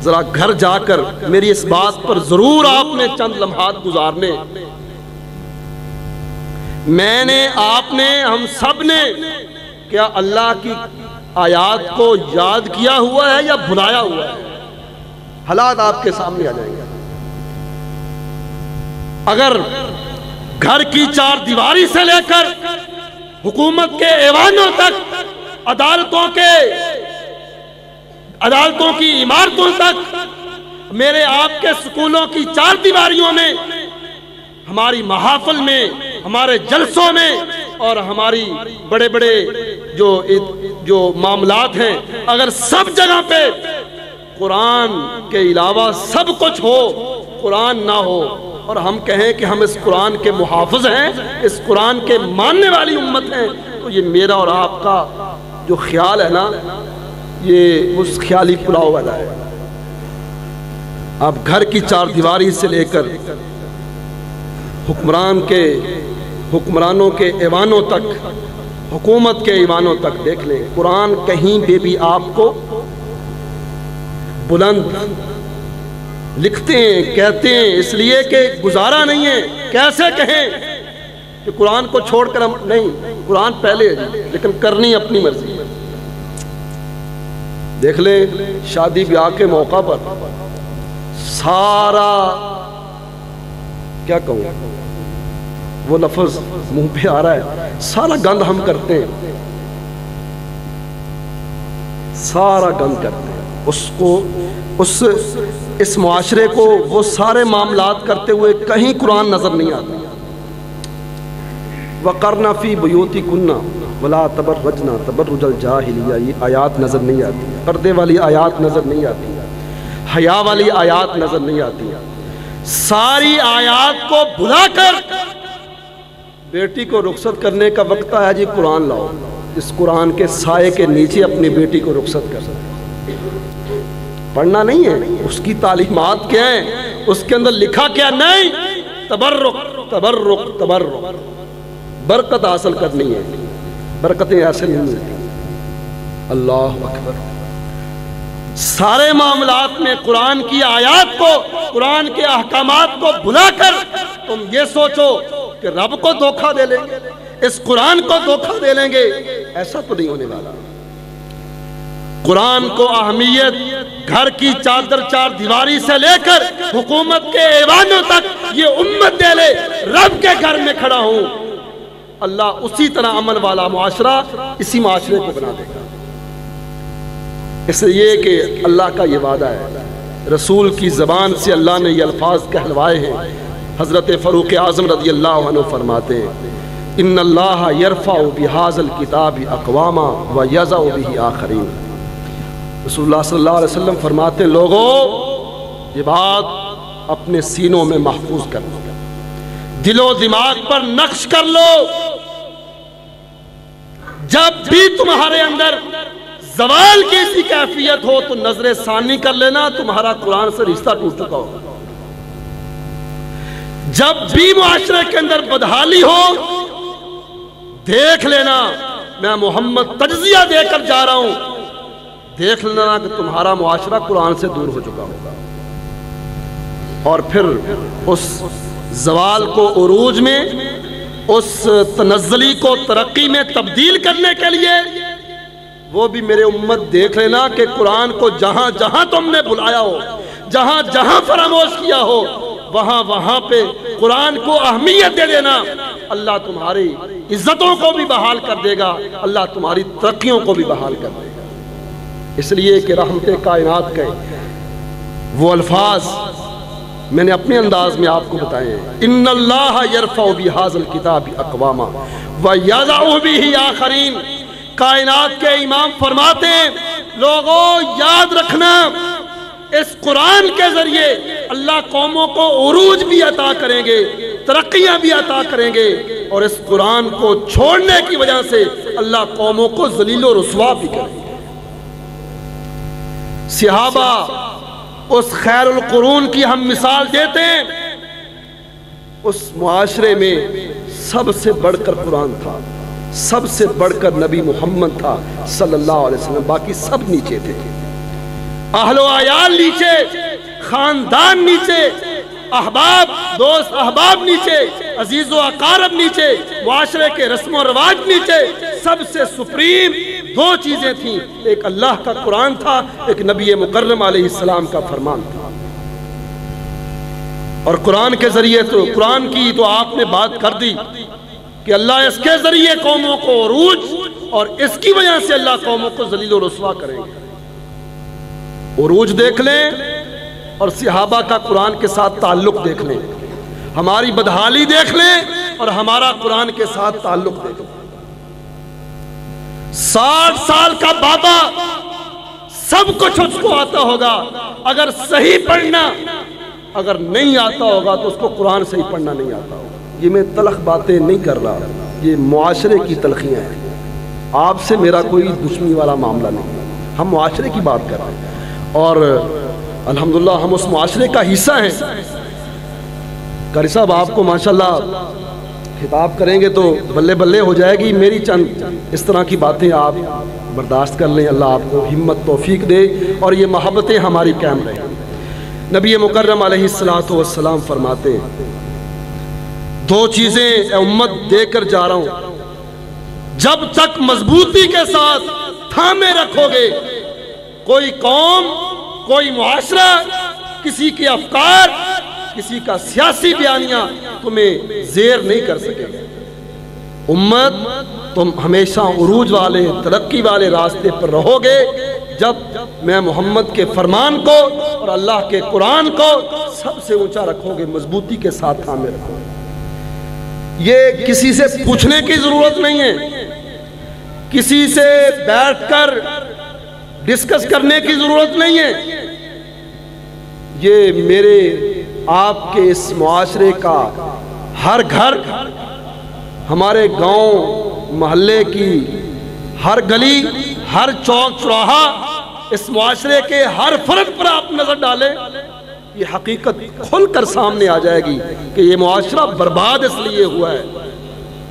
ذرا گھر جا کر میری اس بات پر ضرور آپ نے چند لمحات گزارنے، میں نے، آپ نے، ہم سب نے کیا اللہ کی آیات کو یاد کیا ہوا ہے یا بھلایا ہوا ہے؟ حالات آپ کے سامنے آ جائیں گے۔ اگر گھر کی چار دیواری سے لے کر حکومت کے ایوانوں تک، عدالتوں کی عمارتوں تک، میرے آپ کے سکولوں کی چار دیواریوں میں، ہماری محافل میں، ہمارے جلسوں میں، اور ہماری بڑے بڑے جو معاملات ہیں، اگر سب جگہ پہ قرآن کے علاوہ سب کچھ ہو، قرآن نہ ہو، اور ہم کہیں کہ ہم اس قرآن کے محافظ ہیں، اس قرآن کے ماننے والی امت ہیں، تو یہ میرا اور آپ کا جو خیال ہے نا، یہ اس خیالی پلاؤ والا ہے۔ آپ گھر کی چار دیواری سے لے کر حکمرانوں کے ایوانوں تک، حکومت کے ایوانوں تک دیکھ لیں، قرآن کہیں پہ بھی آپ کو بلند لکھتے ہیں، کہتے ہیں، اس لیے کہ گزارا نہیں ہے، کیسے کہیں کہ قرآن کو چھوڑ کر ہم نہیں، قرآن پہلے ہے جی، لیکن کرنی اپنی مرضی ہے۔ دیکھ لیں شادی بیاہ کے موقع پر سارا، کیا کہوں، وہ لفظ منہ پہ آ رہا ہے، سارا گند ہم کرتے ہیں، سارا گند کرتے ہیں، اس معاشرے کو وہ سارے معاملات کرتے ہوئے کہیں قرآن نظر نہیں آتا۔ وَقَرْنَ فِي بُيُوتِكُنَّ وَلَا تَبَرَّجْنَ تَبَرُّجَ الْجَاهِلِيَّةِ، یہ آیات نظر نہیں آتی، پردے والی آیات نظر نہیں آتی، حیا والی آیات نظر نہیں آتی۔ ساری آیات کو بھلا کر بیٹی کو رخصت کرنے کا وقت آیا جی، قرآن لاؤ، اس قرآن کے سائے کے نیچے اپنی بیٹی کو رخصت کر سکتے۔ پڑھنا نہیں ہے، اس کی تعلیمات کیا ہیں، اس کے اندر لکھا کیا نہیں، تبرک تبرک تبرک، برکت حاصل کرنی ہے، برکتیں ایسے نہیں ملتی۔ اللہ اکبر۔ سارے معاملات میں قرآن کی آیات کو، قرآن کے احکامات کو بھلا کر تم یہ سوچو کہ رب کو دھوکہ دے لیں گے، اس قرآن کو دھوکہ دے لیں گے، ایسا تو نہیں ہونے والا۔ قرآن کو اہمیت گھر کی چادر چار دیواری سے لے کر حکومت کے ایوانوں تک یہ امت دے لے، رب کے گھر میں کھڑا ہوں، اللہ اسی طرح عمل والا معاشرہ اسی معاشرے کو بنا دے گا۔ اس لیے کہ اللہ کا یہ وعدہ ہے، رسول کی زبان سے اللہ نے یہ الفاظ کہلوائے ہیں۔ حضرت فاروق اعظم رضی اللہ عنہ فرماتے ہیں ان اللہ یرفع بہذا الکتاب اقواما ویضع بہ آخرین۔ رسول اللہ صلی اللہ علیہ وسلم فرماتے ہیں لوگوں یہ بات اپنے سینوں میں محفوظ کر لو، دل و دماغ پر نقش کر لو، جب بھی تمہارے اندر زوال کی ایسی کیفیت ہو تو نظر ثانی کر لینا تمہارا قرآن سے رشتہ ٹوٹ چکا ہو۔ جب بھی معاشرے کے اندر بدحالی ہو دیکھ لینا میں محمد تجزیہ دے کر جا رہا ہوں، دیکھ لینا کہ تمہارا معاشرہ قرآن سے دور ہو چکا ہوگا۔ اور پھر اس زوال کو عروج میں، اس تنزلی کو ترقی میں تبدیل کرنے کے لیے وہ بھی میرے امت دیکھ لینا کہ قرآن کو جہاں جہاں تم نے بلایا ہو، جہاں جہاں فراموش کیا ہو، وہاں وہاں پہ قرآن کو اہمیت دے دینا، اللہ تمہاری عزتوں کو بھی بحال کر دے گا، اللہ تمہاری ترقیوں کو بھی بحال کر دے گا۔ اس لیے کہ رحمت کائنات کے وہ الفاظ میں نے اپنے انداز میں آپ کو بتائے ہیں، ان اللہ یرفع بہذا الکتاب اقواما ویضع بہ آخرین۔ کائنات کے امام فرماتے ہیں لوگوں یاد رکھنا اس قرآن کے ذریعے اللہ قوموں کو عروج بھی عطا کریں گے، ترقیاں بھی عطا کریں گے، اور اس قرآن کو چھوڑنے کی وجہ سے اللہ قوموں کو ذلیل و رسوا بھی کریں گے۔ صحابہ اس خیر القرون کی ہم مثال دیتے ہیں، اس معاشرے میں سب سے بڑھ کر قرآن تھا، سب سے بڑھ کر نبی محمد تھا صلی اللہ علیہ وسلم، باقی سب نیچے تھے، اہل و عیال نیچے، خاندان نیچے، احباب دوست احباب نیچے، عزیز و اقارب نیچے، معاشرے کے رسم و رواج نیچے، سب سے سپریم دو چیزیں تھیں، ایک اللہ کا قرآن تھا، ایک نبی مکرم علیہ السلام کا فرمان تھا۔ اور قرآن کے ذریعے تو قرآن کی تو آپ نے بات کر دی کہ اللہ اس کے ذریعے قوموں کو عروج اور اس کی وجہ سے اللہ قوموں کو ذلیل و رسوا کریں گے۔ عروج دیکھ لیں اور صحابہ کا قرآن کے ساتھ تعلق دیکھ لیں، ہماری بدحالی دیکھ لیں اور ہمارا قرآن کے ساتھ تعلق دیکھ لیں۔ 60 سال کا بابا سب کچھ اس کو آتا ہوگا، اگر صحیح پڑھنا اگر نہیں آتا ہوگا تو اس کو قرآن صحیح پڑھنا نہیں آتا ہوگا۔ یہ میں تلخ باتیں نہیں کر رہا، یہ معاشرے کی تلخیاں ہیں، آپ سے میرا کوئی دشمنی والا معاملہ نہیں، ہم معاشرے کی بات کر رہے ہیں اور الحمدللہ ہم اس معاشرے کا حصہ ہیں۔ قاری صاحب آپ کو ماشاءاللہ خطاب کریں گے تو بلے بلے ہو جائے گی، میری چند اس طرح کی باتیں آپ برداشت کر لیں، اللہ آپ کو ہمت توفیق دے اور یہ محبتیں ہماری قائم رہیں۔ نبی مکرم علیہ السلام فرماتے ہیں دو چیزیں اے امت دے کر جا رہا ہوں، جب تک مضبوطی کے ساتھ تھامے رکھو گے کوئی قوم، کوئی معاشرہ، کسی کے افکار، کسی کا سیاسی بیانیہ تمہیں زیر نہیں کر سکے گا۔ امت تم ہمیشہ عروج والے ترقی والے راستے پر رہو گے جب میں محمد کے فرمان کو اور اللہ کے قرآن کو سب سے اونچا رکھو گے، مضبوطی کے ساتھ تھامے رکھو گے۔ یہ کسی سے پوچھنے کی ضرورت نہیں ہے، کسی سے بیٹھ کر ڈسکس کرنے کی ضرورت نہیں ہے، یہ میرے آپ کے اس معاشرے کا ہر گھر، ہمارے گاؤں محلے کی ہر گلی، ہر چوک چوراہا، اس معاشرے کے ہر فرد پر آپ نظر ڈالیں، یہ حقیقت کھل کر سامنے آ جائے گی کہ یہ معاشرہ برباد اس لیے ہوا ہے،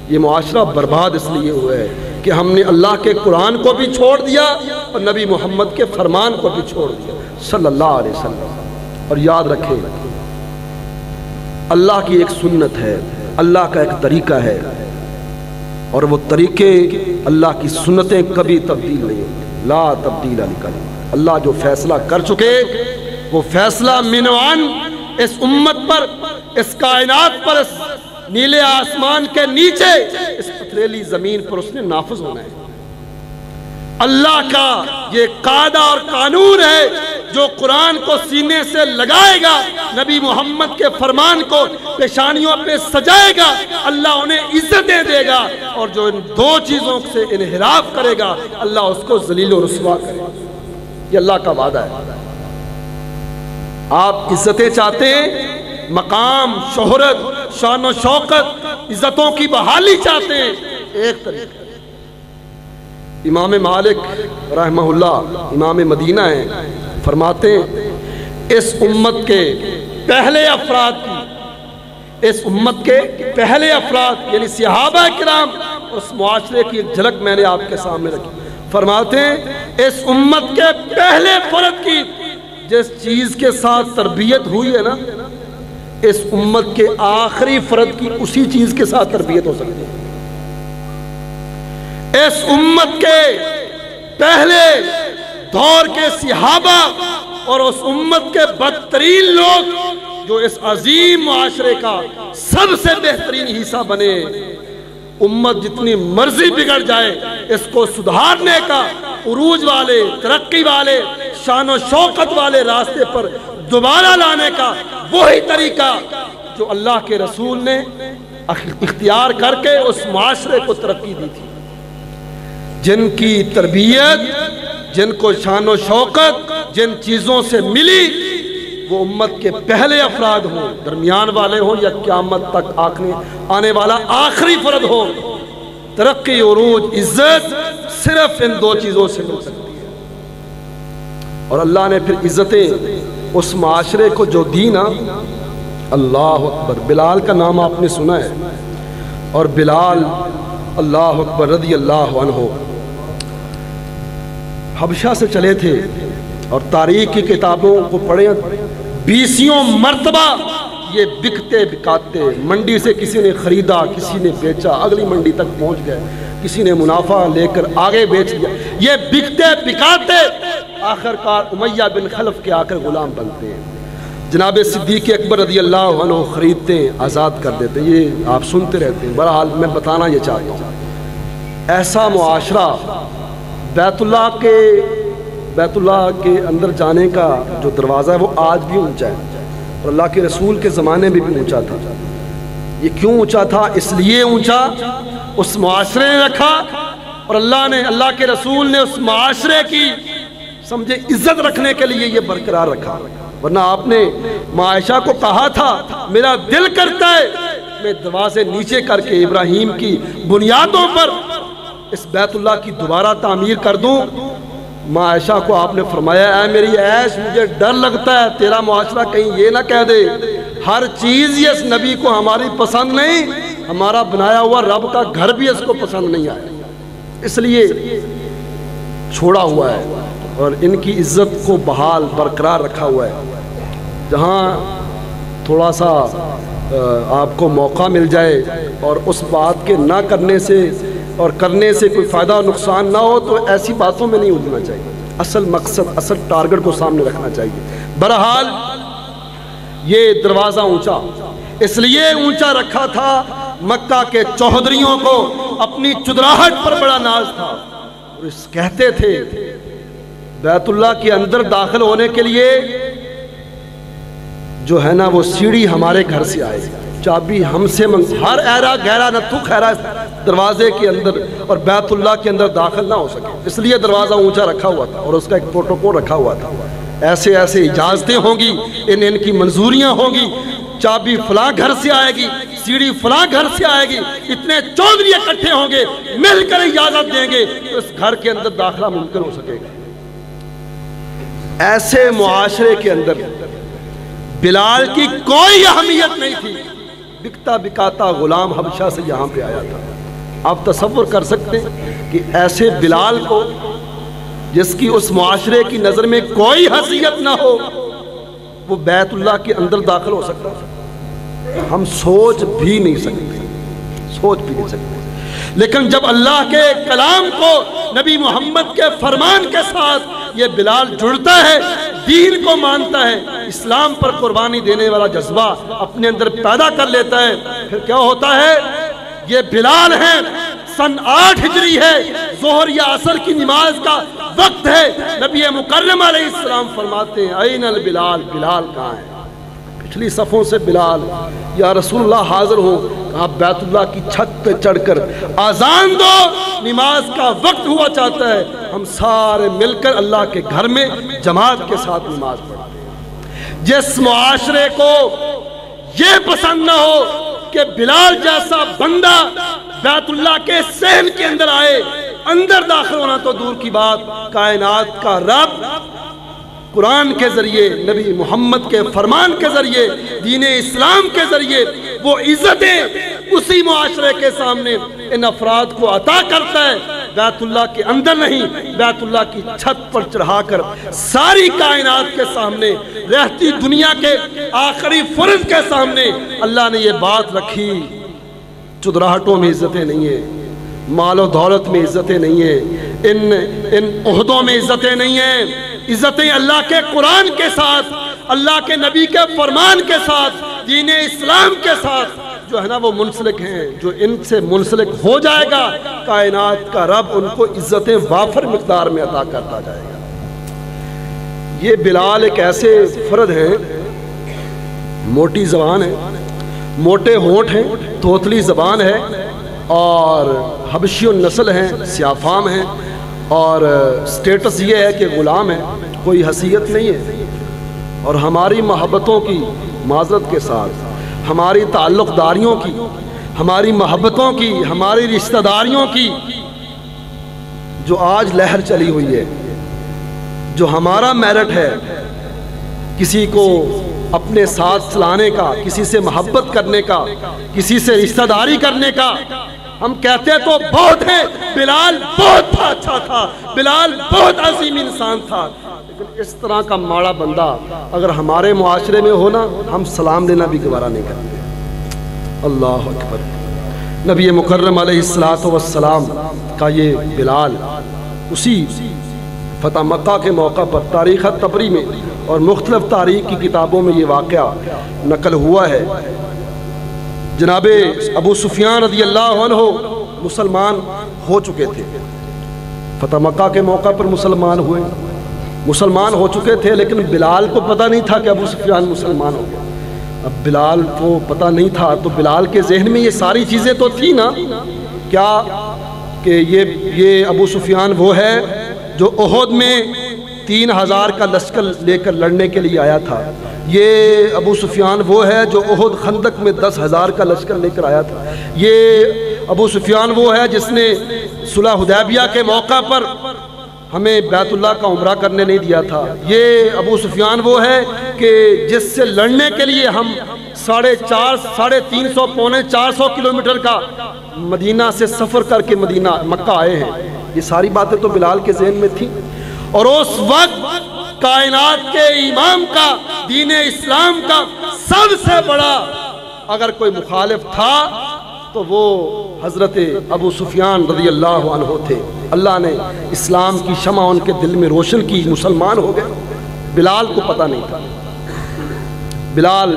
یہ معاشرہ برباد اس لیے ہوا ہے کہ ہم نے اللہ کے قرآن کو بھی چھوڑ دیا اور نبی محمد کے فرمان کو بھی چھوڑ دیا صلی اللہ علیہ وسلم۔ اور یاد رکھیں اللہ کی ایک سنت ہے، اللہ کا ایک طریقہ ہے، اور وہ طریقے اللہ کی سنتیں کبھی تبدیل نہیں ہوتی۔ لا تبدیل لکلمات، اللہ جو فیصلہ کر چکے وہ فیصلہ منوان اس امت پر، اس کائنات پر، اس نیلے آسمان کے نیچے، اس پتھریلی زمین پر اس نے نافذ ہونا ہے۔ اللہ کا یہ قاعدہ اور قانون ہے، جو قرآن کو سینے سے لگائے گا، نبی محمد کے فرمان کو پیشانیوں پہ سجائے گا، اللہ انہیں عزتیں دے گا، اور جو ان دو چیزوں سے انحراف کرے گا اللہ اس کو ذلیل و رسوا کرے گا۔ یہ اللہ کا وعدہ ہے۔ آپ عزتیں چاہتے ہیں، مقام، شہرت، شان و شوکت، عزتوں کی بحالی چاہتے ہیں، ایک طریقہ امام مالک رحمہ اللہ امام مدینہ ہیں، فرماتے ہیں اس امت کے پہلے افراد کی، اس امت کے پہلے افراد یعنی صحابہ کرام، اس معاشرے کی ایک جھلک میں نے آپ کے سامنے رکھی۔ فرماتے ہیں اس امت کے پہلے فرد کی جس چیز کے ساتھ تربیت ہوئی ہے نا، اس امت کے آخری فرد کی اسی چیز کے ساتھ تربیت ہو سکتی ہے۔ اس امت کے پہلے دور کے صحابہ اور اس امت کے بدترین لوگ جو اس عظیم معاشرے کا سب سے بہترین حصہ بنے، امت جتنی مرضی بگڑ جائے اس کو سدھارنے کا، عروج والے، ترقی والے، شان و شوکت والے راستے پر دوبارہ لانے کا وہی طریقہ جو اللہ کے رسول نے اختیار کر کے اس معاشرے کو ترقی دی تھی۔ جن کی تربیت، جن کو شان و شوکت جن چیزوں سے ملی، وہ امت کے پہلے افراد ہوں، درمیان والے ہوں، یا قیامت تک آنے والا آخری فرد ہو، ترقی، عروج، عزت صرف ان دو چیزوں سے مل سکتی ہے۔ اور اللہ نے پھر عزتیں اس معاشرے کو جو دی نا، اللہ اکبر، بلال کا نام آپ نے سنا ہے، اور بلال اللہ اکبر رضی اللہ عنہ حبشہ سے چلے تھے، اور تاریخ کی کتابوں کو پڑھیں، 20 مرتبہ یہ بکتے بکاتے، منڈی سے کسی نے خریدا، کسی نے بیچا، اگلی منڈی تک پہنچ گئے، کسی نے منافع لے کر آگے بیچ دیا، یہ بکتے بکاتے آخر کار امیہ بن خلف کے آ کر غلام بنتے ہیں۔ جناب صدیق اکبر رضی اللہ عنہ خریدتے ہیں، آزاد کر دیتے ہیں۔ یہ آپ سنتے رہتے ہیں، بہرحال میں بتانا یہ چاہتا ہوں، ایسا معاشرہ بیت اللہ کے اندر جانے کا جو دروازہ ہے وہ آج بھی اونچا ہے، اور اللہ کے رسول کے زمانے میں بھی اونچا تھا۔ یہ کیوں اونچا تھا؟ اس لیے اونچا اس معاشرے نے رکھا، اور اللہ کے رسول نے اس معاشرے کی سمجھے عزت رکھنے کے لیے یہ برقرار رکھا۔ ورنہ آپ نے عائشہ کو کہا تھا میرا دل کرتا ہے میں دروازے نیچے کر کے ابراہیم کی بنیادوں پر اس بیت اللہ کی دوبارہ تعمیر کر دوں۔ عائشہ کو آپ نے فرمایا اے میری عیش، مجھے ڈر لگتا ہے تیرا معاشرہ کہیں یہ نہ کہہ دے ہر چیز یہ اس نبی کو ہماری پسند نہیں، ہمارا بنایا ہوا رب کا گھر بھی اس کو پسند نہیں آیا، اس لیے چھوڑا ہوا ہے اور ان کی عزت کو بحال برقرار رکھا ہوا ہے۔ جہاں تھوڑا سا آپ کو موقع مل جائے اور اس بات کے نہ کرنے سے اور کرنے سے کوئی فائدہ اور نقصان نہ ہو تو ایسی باتوں میں نہیں الجھنا چاہیے، اصل مقصد، اصل ٹارگٹ کو سامنے رکھنا چاہیے۔ بہرحال یہ دروازہ اونچا اس لیے اونچا رکھا تھا، مکہ کے چوہدریوں کو اپنی چدراہٹ پر بڑا ناز تھا، اور اس کہتے تھے بیت اللہ کے اندر داخل ہونے کے لیے جو ہے نا وہ سیڑھی ہمارے گھر سے آئے، چابی ہم سے ہر ایرا گہرا نہ تو خیرا دروازے کے اندر اور بیت اللہ کے اندر داخل نہ ہو سکے، اس لیے دروازہ اونچا رکھا ہوا تھا اور اس کا ایک پروٹوکول رکھا ہوا تھا۔ ایسے ایسے اجازتیں ہوں گی، ان کی منظوریاں ہوں گی، چابی فلاں گھر سے آئے گی، سیڑھی فلاں گھر سے آئے گی، اتنے چودھری اکٹھے ہوں گے، مل کر اجازت دیں گے تو اس گھر کے اندر داخلہ ممکن ہو سکے گا۔ ایسے معاشرے کے اندر بلال کی کوئی اہمیت نہیں تھی، بکتا بکاتا غلام حبشہ سے یہاں پہ آیا تھا۔ آپ تصور کر سکتے ہیں کہ ایسے بلال کو جس کی اس معاشرے کی نظر میں کوئی حیثیت نہ ہو وہ بیت اللہ کے اندر داخل ہو سکتا ہے؟ ہم سوچ بھی نہیں سکتے۔ لیکن جب اللہ کے کلام کو نبی محمد کے فرمان کے ساتھ یہ بلال جڑتا ہے، دین کو مانتا ہے، اسلام پر قربانی دینے والا جذبہ اپنے اندر پیدا کر لیتا ہے، پھر کیا ہوتا ہے؟ یہ بلال ہیں، سن 8 ہجری ہے، ظہر یا عصر کی نماز کا وقت ہے، نبی مکرم علیہ السلام فرماتے ہیں این البلال، بلال کہاں ہے؟ پچھلی صفوں سے بلال، یا رسول اللہ حاضر ہو، کہا بیت اللہ کی چھت پہ چڑھ کر آذان دو، نماز کا وقت ہوا چاہتا ہے، ہم سارے مل کر اللہ کے گھر میں جماعت کے ساتھ نماز پڑھتے ہیں۔ جس معاشرے کو یہ پسند نہ ہو کہ بلال جیسا بندہ بیت اللہ کے صحن کے اندر آئے، اندر داخل ہونا تو دور کی بات، کائنات کا رب قرآن کے ذریعے، نبی محمد کے فرمان کے ذریعے، دین اسلام کے ذریعے وہ عزتیں اسی معاشرے کے سامنے ان افراد کو عطا کرتا ہے، بیت اللہ کے اندر نہیں، بیت اللہ کی چھت پر چڑھا کر ساری کائنات کے سامنے، رہتی دنیا کے آخری فرد کے سامنے اللہ نے یہ بات رکھی۔ چدراہٹوں میں عزتیں نہیں ہیں، مال و دولت میں عزتیں نہیں ہیں، ان عہدوں میں عزتیں نہیں ہیں، عزتیں اللہ کے قرآن کے ساتھ، اللہ کے نبی کے فرمان کے ساتھ، دین اسلام کے ساتھ جو ہے نا وہ منسلک ہیں۔ جو ان سے منسلک ہو جائے گا کائنات کا رب ان کو عزتیں وافر مقدار میں عطا کرتا جائے گا۔ یہ بلال ایک ایسے فرد ہیں، موٹی زبان ہے، موٹے ہونٹ ہیں، توتلی زبان ہے، اور حبشی النسل ہیں، سیاہ فام ہیں، اور سٹیٹس یہ ہے کہ غلام ہے، کوئی حیثیت نہیں ہے۔ اور ہماری محبتوں کی معذرت کے ساتھ، ہماری تعلق داریوں کی، ہماری محبتوں کی، ہماری رشتہ داریوں کی جو آج لہر چلی ہوئی ہے، جو ہمارا میرٹ ہے کسی کو اپنے ساتھ چلانے کا، کسی سے محبت کرنے کا، کسی سے رشتہ داری کرنے کا، ہم کہتے تو بہت ہیں، بلال بہت اچھا تھا، بلال بہت عظیم انسان تھا، لیکن اس طرح کا ماڑا بندہ اگر ہمارے معاشرے میں ہونا، ہم سلام دینا بھی گوارا نہیں کرتے۔ اللہ اکبر۔ نبی مکرم علیہ السلام کا یہ بلال اسی فتح مکہ کے موقع پر تاریخ طبری میں اور مختلف تاریخ کی کتابوں میں یہ واقعہ نقل ہوا ہے۔ جناب ابو سفیان رضی اللہ عنہ مسلمان ہو چکے تھے، فتح مکہ کے موقع پر مسلمان ہوئے، مسلمان ہو چکے تھے، لیکن بلال کو پتہ نہیں تھا کہ ابو سفیان مسلمان ہو گئے۔ اب بلال کو پتہ نہیں تھا تو بلال کے ذہن میں یہ ساری چیزیں تو تھی نا، کیا کہ یہ ابو سفیان وہ ہے جو احد میں 3000 کا لشکر لے کر لڑنے کے لیے آیا تھا، یہ ابو سفیان وہ ہے جو احد خندق میں 10,000 کا لشکر لے کر آیا تھا، یہ ابو سفیان وہ ہے جس نے صلح حدیبیہ کے موقع پر ہمیں بیت اللہ کا عمرہ کرنے نہیں دیا تھا، یہ ابو سفیان وہ ہے کہ جس سے لڑنے کے لیے ہم 350 پونے 400 کلومیٹر کا مدینہ سے سفر کر کے مکہ آئے ہیں۔ یہ ساری باتیں تو بلال کے ذہن میں تھیں، اور اس وقت کائنات کے امام کا، دین اسلام کا سب سے بڑا اگر کوئی مخالف تھا تو وہ حضرت ابو سفیان رضی اللہ عنہ تھے۔ اللہ نے اسلام کی شمع ان کے دل میں روشن کی، مسلمان ہو گئے۔ بلال کو پتہ نہیں تھا۔ بلال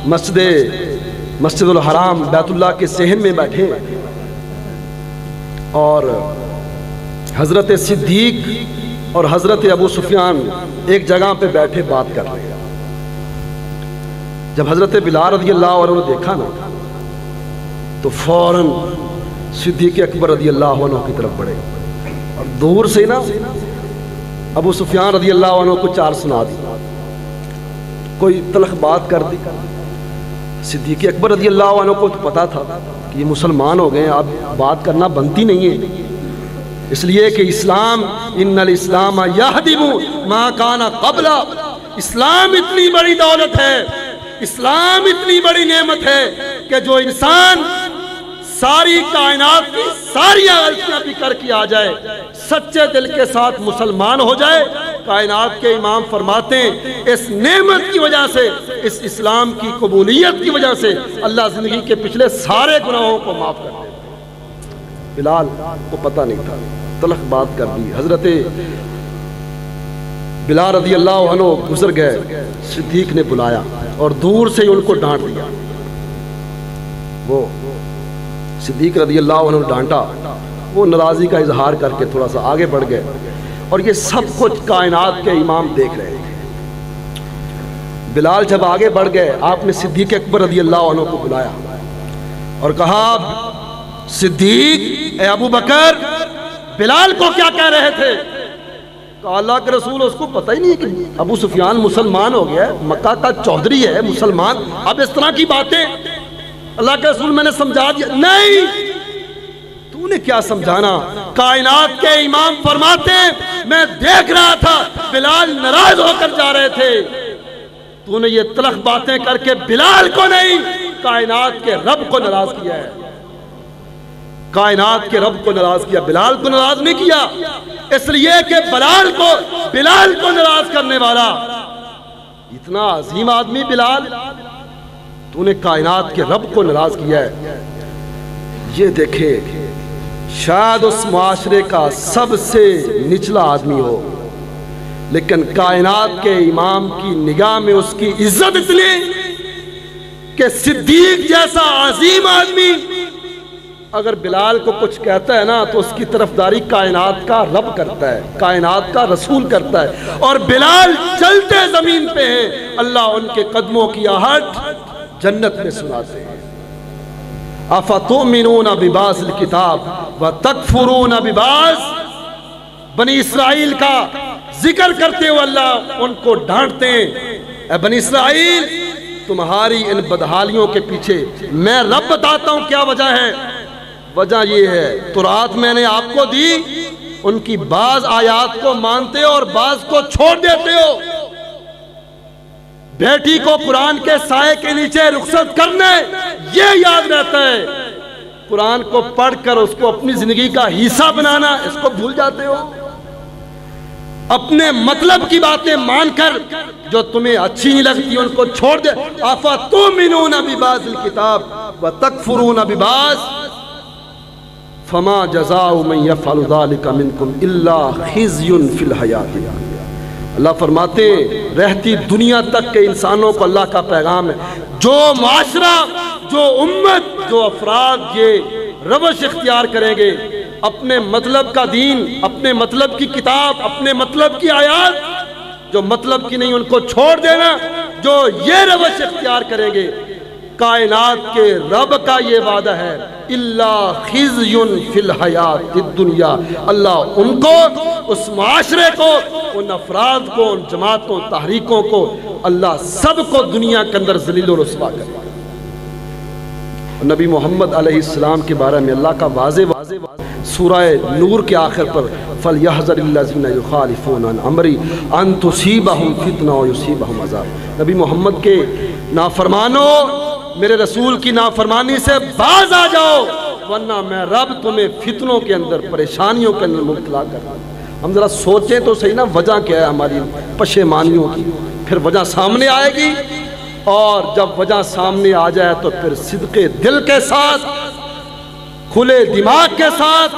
مسجد الحرام بیت اللہ کے صحن میں بیٹھے اور حضرت صدیق اور حضرت ابو سفیان ایک جگہ پہ بیٹھے بات کر رہے ہیں۔ جب حضرت بلال رضی اللہ عنہ نے دیکھا نا تو فوراً صدیق اکبر رضی اللہ عنہ کی طرف بڑھے اور دور سے نا ابو سفیان رضی اللہ عنہ کو 4 سنا دی، کوئی تلخ بات کر دی۔ صدیق اکبر رضی اللہ عنہ کو تو پتا تھا کہ یہ مسلمان ہو گئے، اب بات کرنا بنتی نہیں ہے، اس لیے کہ اسلام ان الاسلام یہدم ما کان قبل، اسلام اتنی بڑی دولت ہے، اسلام اتنی بڑی نعمت ہے کہ جو انسان ساری کائنات کی ساری غلطیاں بھی کر کے آ جائے، سچے دل کے ساتھ مسلمان ہو جائے، کائنات کے امام فرماتے ہیں اس نعمت کی وجہ سے، اس اسلام کی قبولیت کی وجہ سے اللہ زندگی کے پچھلے سارے گناہوں کو معاف کر دے۔ بلال کو پتہ نہیں تھا، تلخ بات کر دی۔ حضرت بلال رضی اللہ عنہ گزر گئے، صدیق نے بلایا اور دور سے ان کو ڈانٹ دیا۔ وہ صدیق رضی اللہ عنہ ڈانٹا، وہ ناراضی کا اظہار کر کے تھوڑا سا آگے بڑھ گئے، اور یہ سب کچھ کائنات کے امام دیکھ رہے تھے۔ بلال جب آگے بڑھ گئے، آپ نے صدیق اکبر رضی اللہ عنہ کو بلایا اور کہا، صدیق، اے ابو بکر، بلال کو کیا کہہ رہے تھے؟ کہا اللہ کے رسول، اس کو پتہ ہی نہیں کہ ابو سفیان مسلمان ہو گیا ہے، مکہ کا چودھری ہے، مسلمان، اب اس طرح کی باتیں۔ اللہ کے رسول، میں نے سمجھا دیا۔ نہیں، تو نے کیا سمجھانا؟ کائنات کے امام فرماتے ہیں میں دیکھ رہا تھا بلال ناراض ہو کر جا رہے تھے، تو نے یہ تلخ باتیں کر کے بلال کو نہیں، کائنات کے رب کو ناراض کیا ہے۔ کائنات کے رب کو ناراض کیا، بلال کو ناراض نہیں کیا، اس لیے کہ بلال کو ناراض کرنے والا اتنا عظیم آدمی بلال، تو نے کائنات کے رب کو ناراض کیا ہے۔ یہ دیکھے، شاید اس معاشرے کا سب سے نچلا آدمی ہو، لیکن کائنات کے امام کی نگاہ میں اس کی عزت اتنی کہ صدیق جیسا عظیم آدمی اگر بلال کو کچھ کہتا ہے نا تو اس کی طرفداری کائنات کا رب کرتا ہے، کائنات کا رسول کرتا ہے، اور بلال چلتے زمین پہ ہیں، اللہ ان کے قدموں کی آہٹ جنت میں سناتے ہیں۔ افتؤمنون ببعض الکتاب وتکفرون ببعض، بنی اسرائیل کا ذکر کرتے ہوئے اللہ ان کو ڈانٹتے ہیں، اے بنی اسرائیل، تمہاری ان بدحالیوں کے پیچھے میں رب بتاتا ہوں کیا وجہ ہے۔ وجہ یہ ہے، تورات میں نے آپ کو دی، ان کی بعض آیات کو مانتے ہو اور بعض کو چھوڑ دیتے ہو۔ بیٹی کو قرآن کے سائے کے نیچے رخصت کرنا ہے، یہ یاد رہتا ہے، قرآن کو پڑھ کر اس کو اپنی زندگی کا حصہ بنانا، اس کو بھول جاتے ہو۔ اپنے مطلب کی باتیں مان کر جو تمہیں اچھی نہیں لگتی ان کو چھوڑ دے۔ افتؤمنون ببعض الکتاب وتکفرون ببعض فما جزاء من يفعل ذلك منكم الا خزي في الحیاۃ الدنیا۔ اللہ فرماتے ہیں رہتی دنیا تک کے انسانوں کو اللہ کا پیغام ہے، جو معاشرہ، جو امت، جو افراد یہ روش اختیار کریں گے، اپنے مطلب کا دین، اپنے مطلب کی کتاب، اپنے مطلب کی آیات، جو مطلب کی نہیں ان کو چھوڑ دینا، جو یہ روش اختیار کریں گے، کائنات کے رب کا یہ وعدہ ہے، الا خزی فی الحیات الدنیا، اللہ ان کو، اس معاشرے کو، ان افراد کو، ان جماعتوں، تحریکوں کو، اللہ سب کو دنیا کے اندر ذلیل و رسوا کرے۔ نبی محمد علیہ السلام کے بارے میں اللہ کا واضح سورہ نور کے آخر پر فَلْيَحْذَرِ الَّذِينَ يُخَالِفُونَ عَنْ أَمْرِهِ أَن تُصِيبَهُمْ فِتْنَةٌ أَوْ يُصِيبَهُمْ عَذَابٌ۔ نبی محمد کے نافرمانو، میرے رسول کی نافرمانی سے باز آ جاؤ، ورنہ میں رب تمہیں فتنوں کے اندر، پریشانیوں کے اندر مبتلا کر دوں۔ ہم ذرا سوچیں تو صحیح نا، وجہ کیا ہے ہماری پشیمانیوں کی؟ پھر وجہ سامنے آئے گی، اور جب وجہ سامنے آ جائے تو پھر صدق دل کے ساتھ، کھلے دماغ کے ساتھ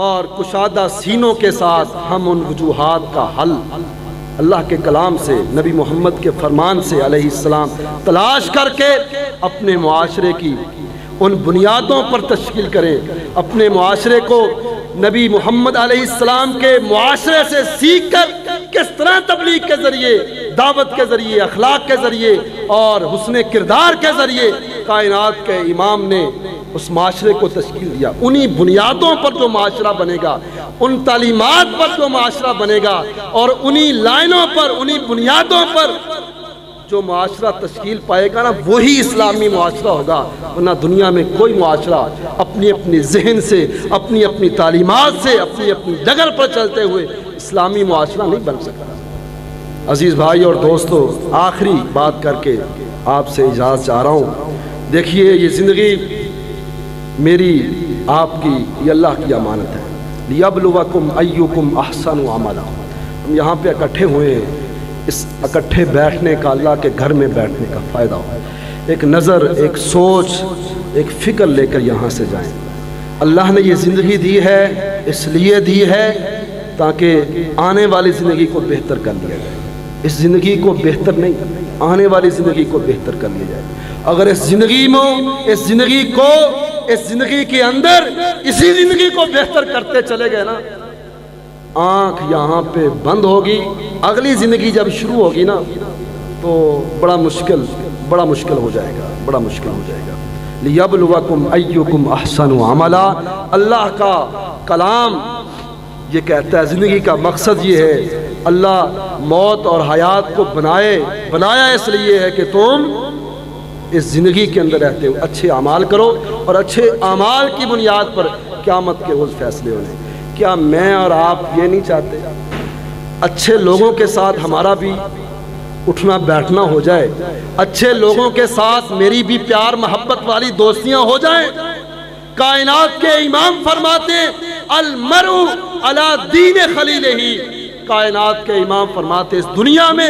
اور کشادہ سینوں کے ساتھ ہم ان وجوہات کا حل اللہ کے کلام سے، نبی محمد کے فرمان سے علیہ السلام تلاش کر کے اپنے معاشرے کی ان بنیادوں پر تشکیل کریں، اپنے معاشرے کو نبی محمد علیہ السلام کے معاشرے سے سیکھ کر کس طرح تبلیغ کے ذریعے، دعوت کے ذریعے، اخلاق کے ذریعے اور حسن کردار کے ذریعے کائنات کے امام نے اس معاشرے کو تشکیل دیا۔ انہی بنیادوں پر جو معاشرہ بنے گا، ان تعلیمات پر جو معاشرہ بنے گا، اور انہی لائنوں پر، انہی بنیادوں پر جو معاشرہ تشکیل پائے گا نا، وہی اسلامی معاشرہ ہوگا، ورنہ دنیا میں کوئی معاشرہ اپنی اپنی ذہن سے، اپنی اپنی تعلیمات سے، اپنی اپنی ڈگر پر چلتے ہوئے اسلامی معاشرہ نہیں بن سکتا۔ عزیز بھائی اور دوستو، آخری بات کر کے آپ سے اجازت چاہ رہا ہوں۔ دیکھیے، یہ زندگی میری آپ کی یہ اللہ کی امانت ہے، لیبلوکم ایکم احسن عملا۔ ہم یہاں پہ اکٹھے ہوئے ہیں، اس اکٹھے بیٹھنے کا، اللہ کے گھر میں بیٹھنے کا فائدہ ہو، ایک نظر، ایک سوچ، ایک فکر لے کر یہاں سے جائیں۔ اللہ نے یہ زندگی دی ہے اس لیے دی ہے تاکہ آنے والی زندگی کو بہتر کر لیا جائے۔ اس زندگی کو بہتر نہیں، آنے والی زندگی کو بہتر کر لیا جائے۔ اگر اس زندگی میں، اس زندگی کے اندر اسی زندگی کو بہتر کرتے چلے گئے نا، آنکھ یہاں پہ بند ہوگی، اگلی زندگی جب شروع ہوگی نا تو بڑا مشکل ہو جائے گا، بڑا مشکل ہو جائے گا۔ لیبلوکم ایکم احسن عملا، اللہ کا کلام یہ کہتا ہے، زندگی کا مقصد یہ ہے، اللہ موت اور حیات کو بنایا اس لیے ہے کہ تم اس زندگی کے اندر رہتے ہو، اچھے اعمال کرو، اور اچھے اعمال کی بنیاد پر قیامت کے روز فیصلے ہونے۔ کیا میں اور آپ یہ نہیں چاہتے اچھے لوگوں کے ساتھ ہمارا بھی اٹھنا بیٹھنا ہو جائے، اچھے لوگوں کے ساتھ میری بھی پیار محبت والی دوستیاں ہو جائیں؟ کائنات کے امام فرماتے ہیں المرء علی دین خلیلہ، کائنات کے امام فرماتے اس دنیا میں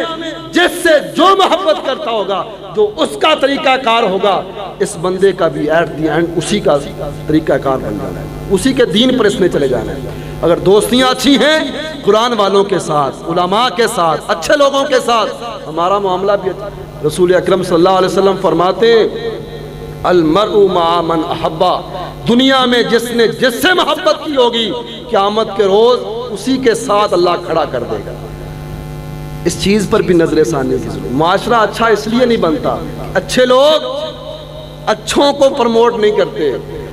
جس سے جو محبت کرتا ہوگا، جو اس کا طریقہ کار ہوگا، اس بندے کا بھی ایٹ دی اینڈ اسی کا طریقہ کار بن جانا ہے، اسی کے دین پر اس نے چلے جانا ہے۔ اگر دوستیاں اچھی ہیں قرآن والوں کے ساتھ، علماء کے ساتھ، اچھے لوگوں کے ساتھ، ہمارا معاملہ بھی اچھا۔ رسول اکرم صلی اللہ علیہ وسلم فرماتے المرء مع من احبا، دنیا میں جس نے جس سے محبت کی ہوگی، قیامت کے روز اسی کے ساتھ اللہ کھڑا کر دے گا۔ اس چیز پر بھی نظر ثانی کی ضرورت۔ معاشرہ اچھا اس لیے نہیں بنتا، اچھے لوگ اچھوں کو پروموٹ نہیں کرتے،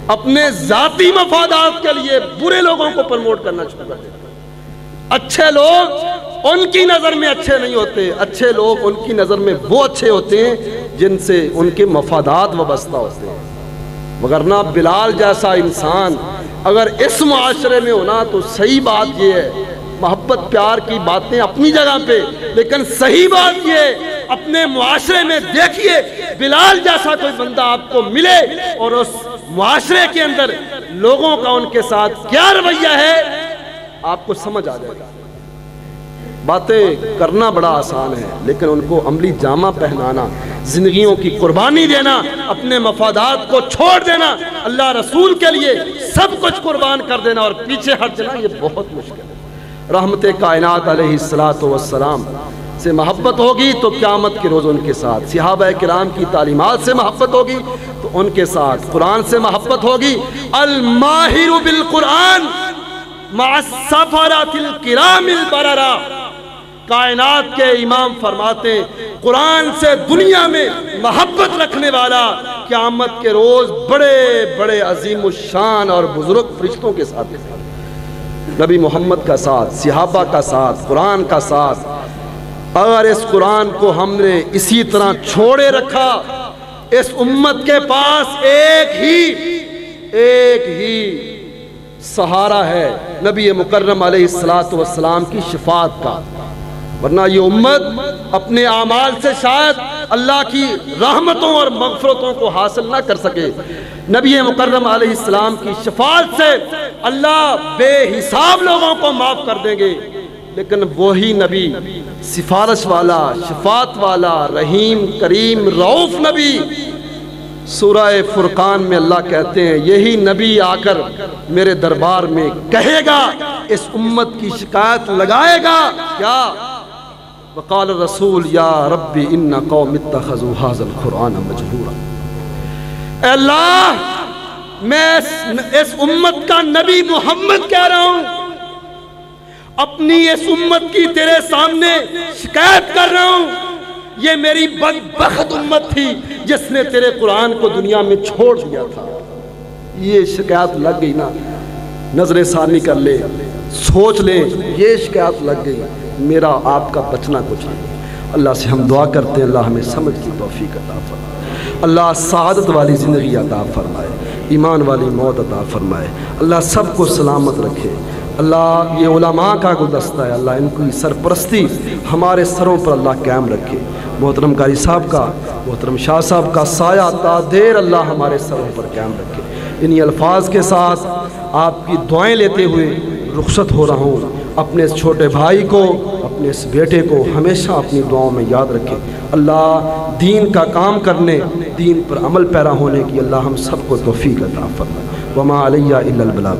اپنے ذاتی مفادات کے لیے برے لوگوں کو پروموٹ کرنا شروع کر دیتے۔ اچھے لوگ ان کی نظر میں اچھے نہیں ہوتے، اچھے لوگ ان کی نظر میں وہ اچھے ہوتے ہیں جن سے ان کے مفادات وابستہ ہوتے ہیں۔ وگرنہ بلال جیسا انسان اگر اس معاشرے میں ہونا تو صحیح بات یہ ہے، محبت پیار کی باتیں اپنی جگہ پہ، لیکن صحیح بات یہ ہے اپنے معاشرے میں دیکھیے بلال جیسا کوئی بندہ آپ کو ملے اور اس معاشرے کے اندر لوگوں کا ان کے ساتھ کیا رویہ ہے آپ کو سمجھ آ جائے گا۔ باتیں کرنا بڑا آسان ہے لیکن ان کو عملی جامہ پہنانا، زندگیوں کی قربانی دینا، اپنے مفادات کو چھوڑ دینا، اللہ رسول کے لیے سب کچھ قربان کر دینا اور پیچھے ہٹ جانا، یہ بہت مشکل ہے۔ رحمت کائنات علیہ السلام سے محبت ہوگی تو قیامت کے روز ان کے ساتھ، صحابہ کرام کی تعلیمات سے محبت ہوگی تو ان کے ساتھ، قرآن سے محبت ہوگی۔ الماہر بالقرآن مع السفرۃ الکرام البررہ، کائنات کے امام فرماتے ہیں قرآن سے دنیا میں محبت رکھنے والا قیامت کے روز بڑے بڑے عظیم الشان اور بزرگ فرشتوں کے ساتھ، نبی محمد کا ساتھ، صحابہ کا ساتھ، قرآن کا ساتھ۔ اگر اس قرآن کو ہم نے اسی طرح چھوڑے رکھا، اس امت کے پاس ایک ہی سہارا ہے نبی مکرم علیہ السلام کی شفاعت کا، ورنہ یہ امت اپنے اعمال سے شاید اللہ کی رحمتوں اور مغفرتوں کو حاصل نہ کر سکے۔ نبی مکرم علیہ السلام کی شفاعت سے اللہ بے حساب لوگوں کو معاف کر دیں گے، لیکن وہی نبی سفارش والا، شفاعت والا، رحیم کریم رؤوف نبی، سورہ فرقان میں اللہ کہتے ہیں یہی نبی آ کر میرے دربار میں کہے گا، اس امت کی شکایت لگائے گا کیا؟ وقال الرسول یا ربی ان قوم اتخذوا هذا القرآن مجبورا، اے اللہ میں اس امت کا نبی محمد کہہ رہا ہوں، اپنی اس امت کی تیرے سامنے شکایت کر رہا ہوں، یہ میری بدبخت امت تھی جس نے تیرے قرآن کو دنیا میں چھوڑ دیا تھا۔ یہ شکایت لگ گئی نا، نظر ثانی کر لے، سوچ لیں، یہ شکایت لگ گئی، میرا آپ کا بچنا کچھ نہیں۔ اللہ سے ہم دعا کرتے ہیں اللہ ہمیں سمجھ کی توفیق عطا فرمائے، اللہ سعادت والی زندگی عطا فرمائے، ایمان والی موت عطا فرمائے، اللہ سب کو سلامت رکھے۔ اللہ یہ علماء کا گلدستہ ہے، اللہ ان کی سرپرستی ہمارے سروں پر اللہ قائم رکھے۔ محترم قاری صاحب کا، محترم شاہ صاحب کا سایہ تا دیر اللہ ہمارے سروں پر قائم رکھے۔ انہی الفاظ کے ساتھ آپ کی دعائیں لیتے ہوئے رخصت ہو رہا ہوں۔ اپنے اس چھوٹے بھائی کو، اپنے اس بیٹے کو ہمیشہ اپنی دعاؤں میں یاد رکھیں۔ اللہ دین کا کام کرنے، دین پر عمل پیرا ہونے کی اللہ ہم سب کو توفیق عطا فرمائے۔ وما علیہ الا البلاغ۔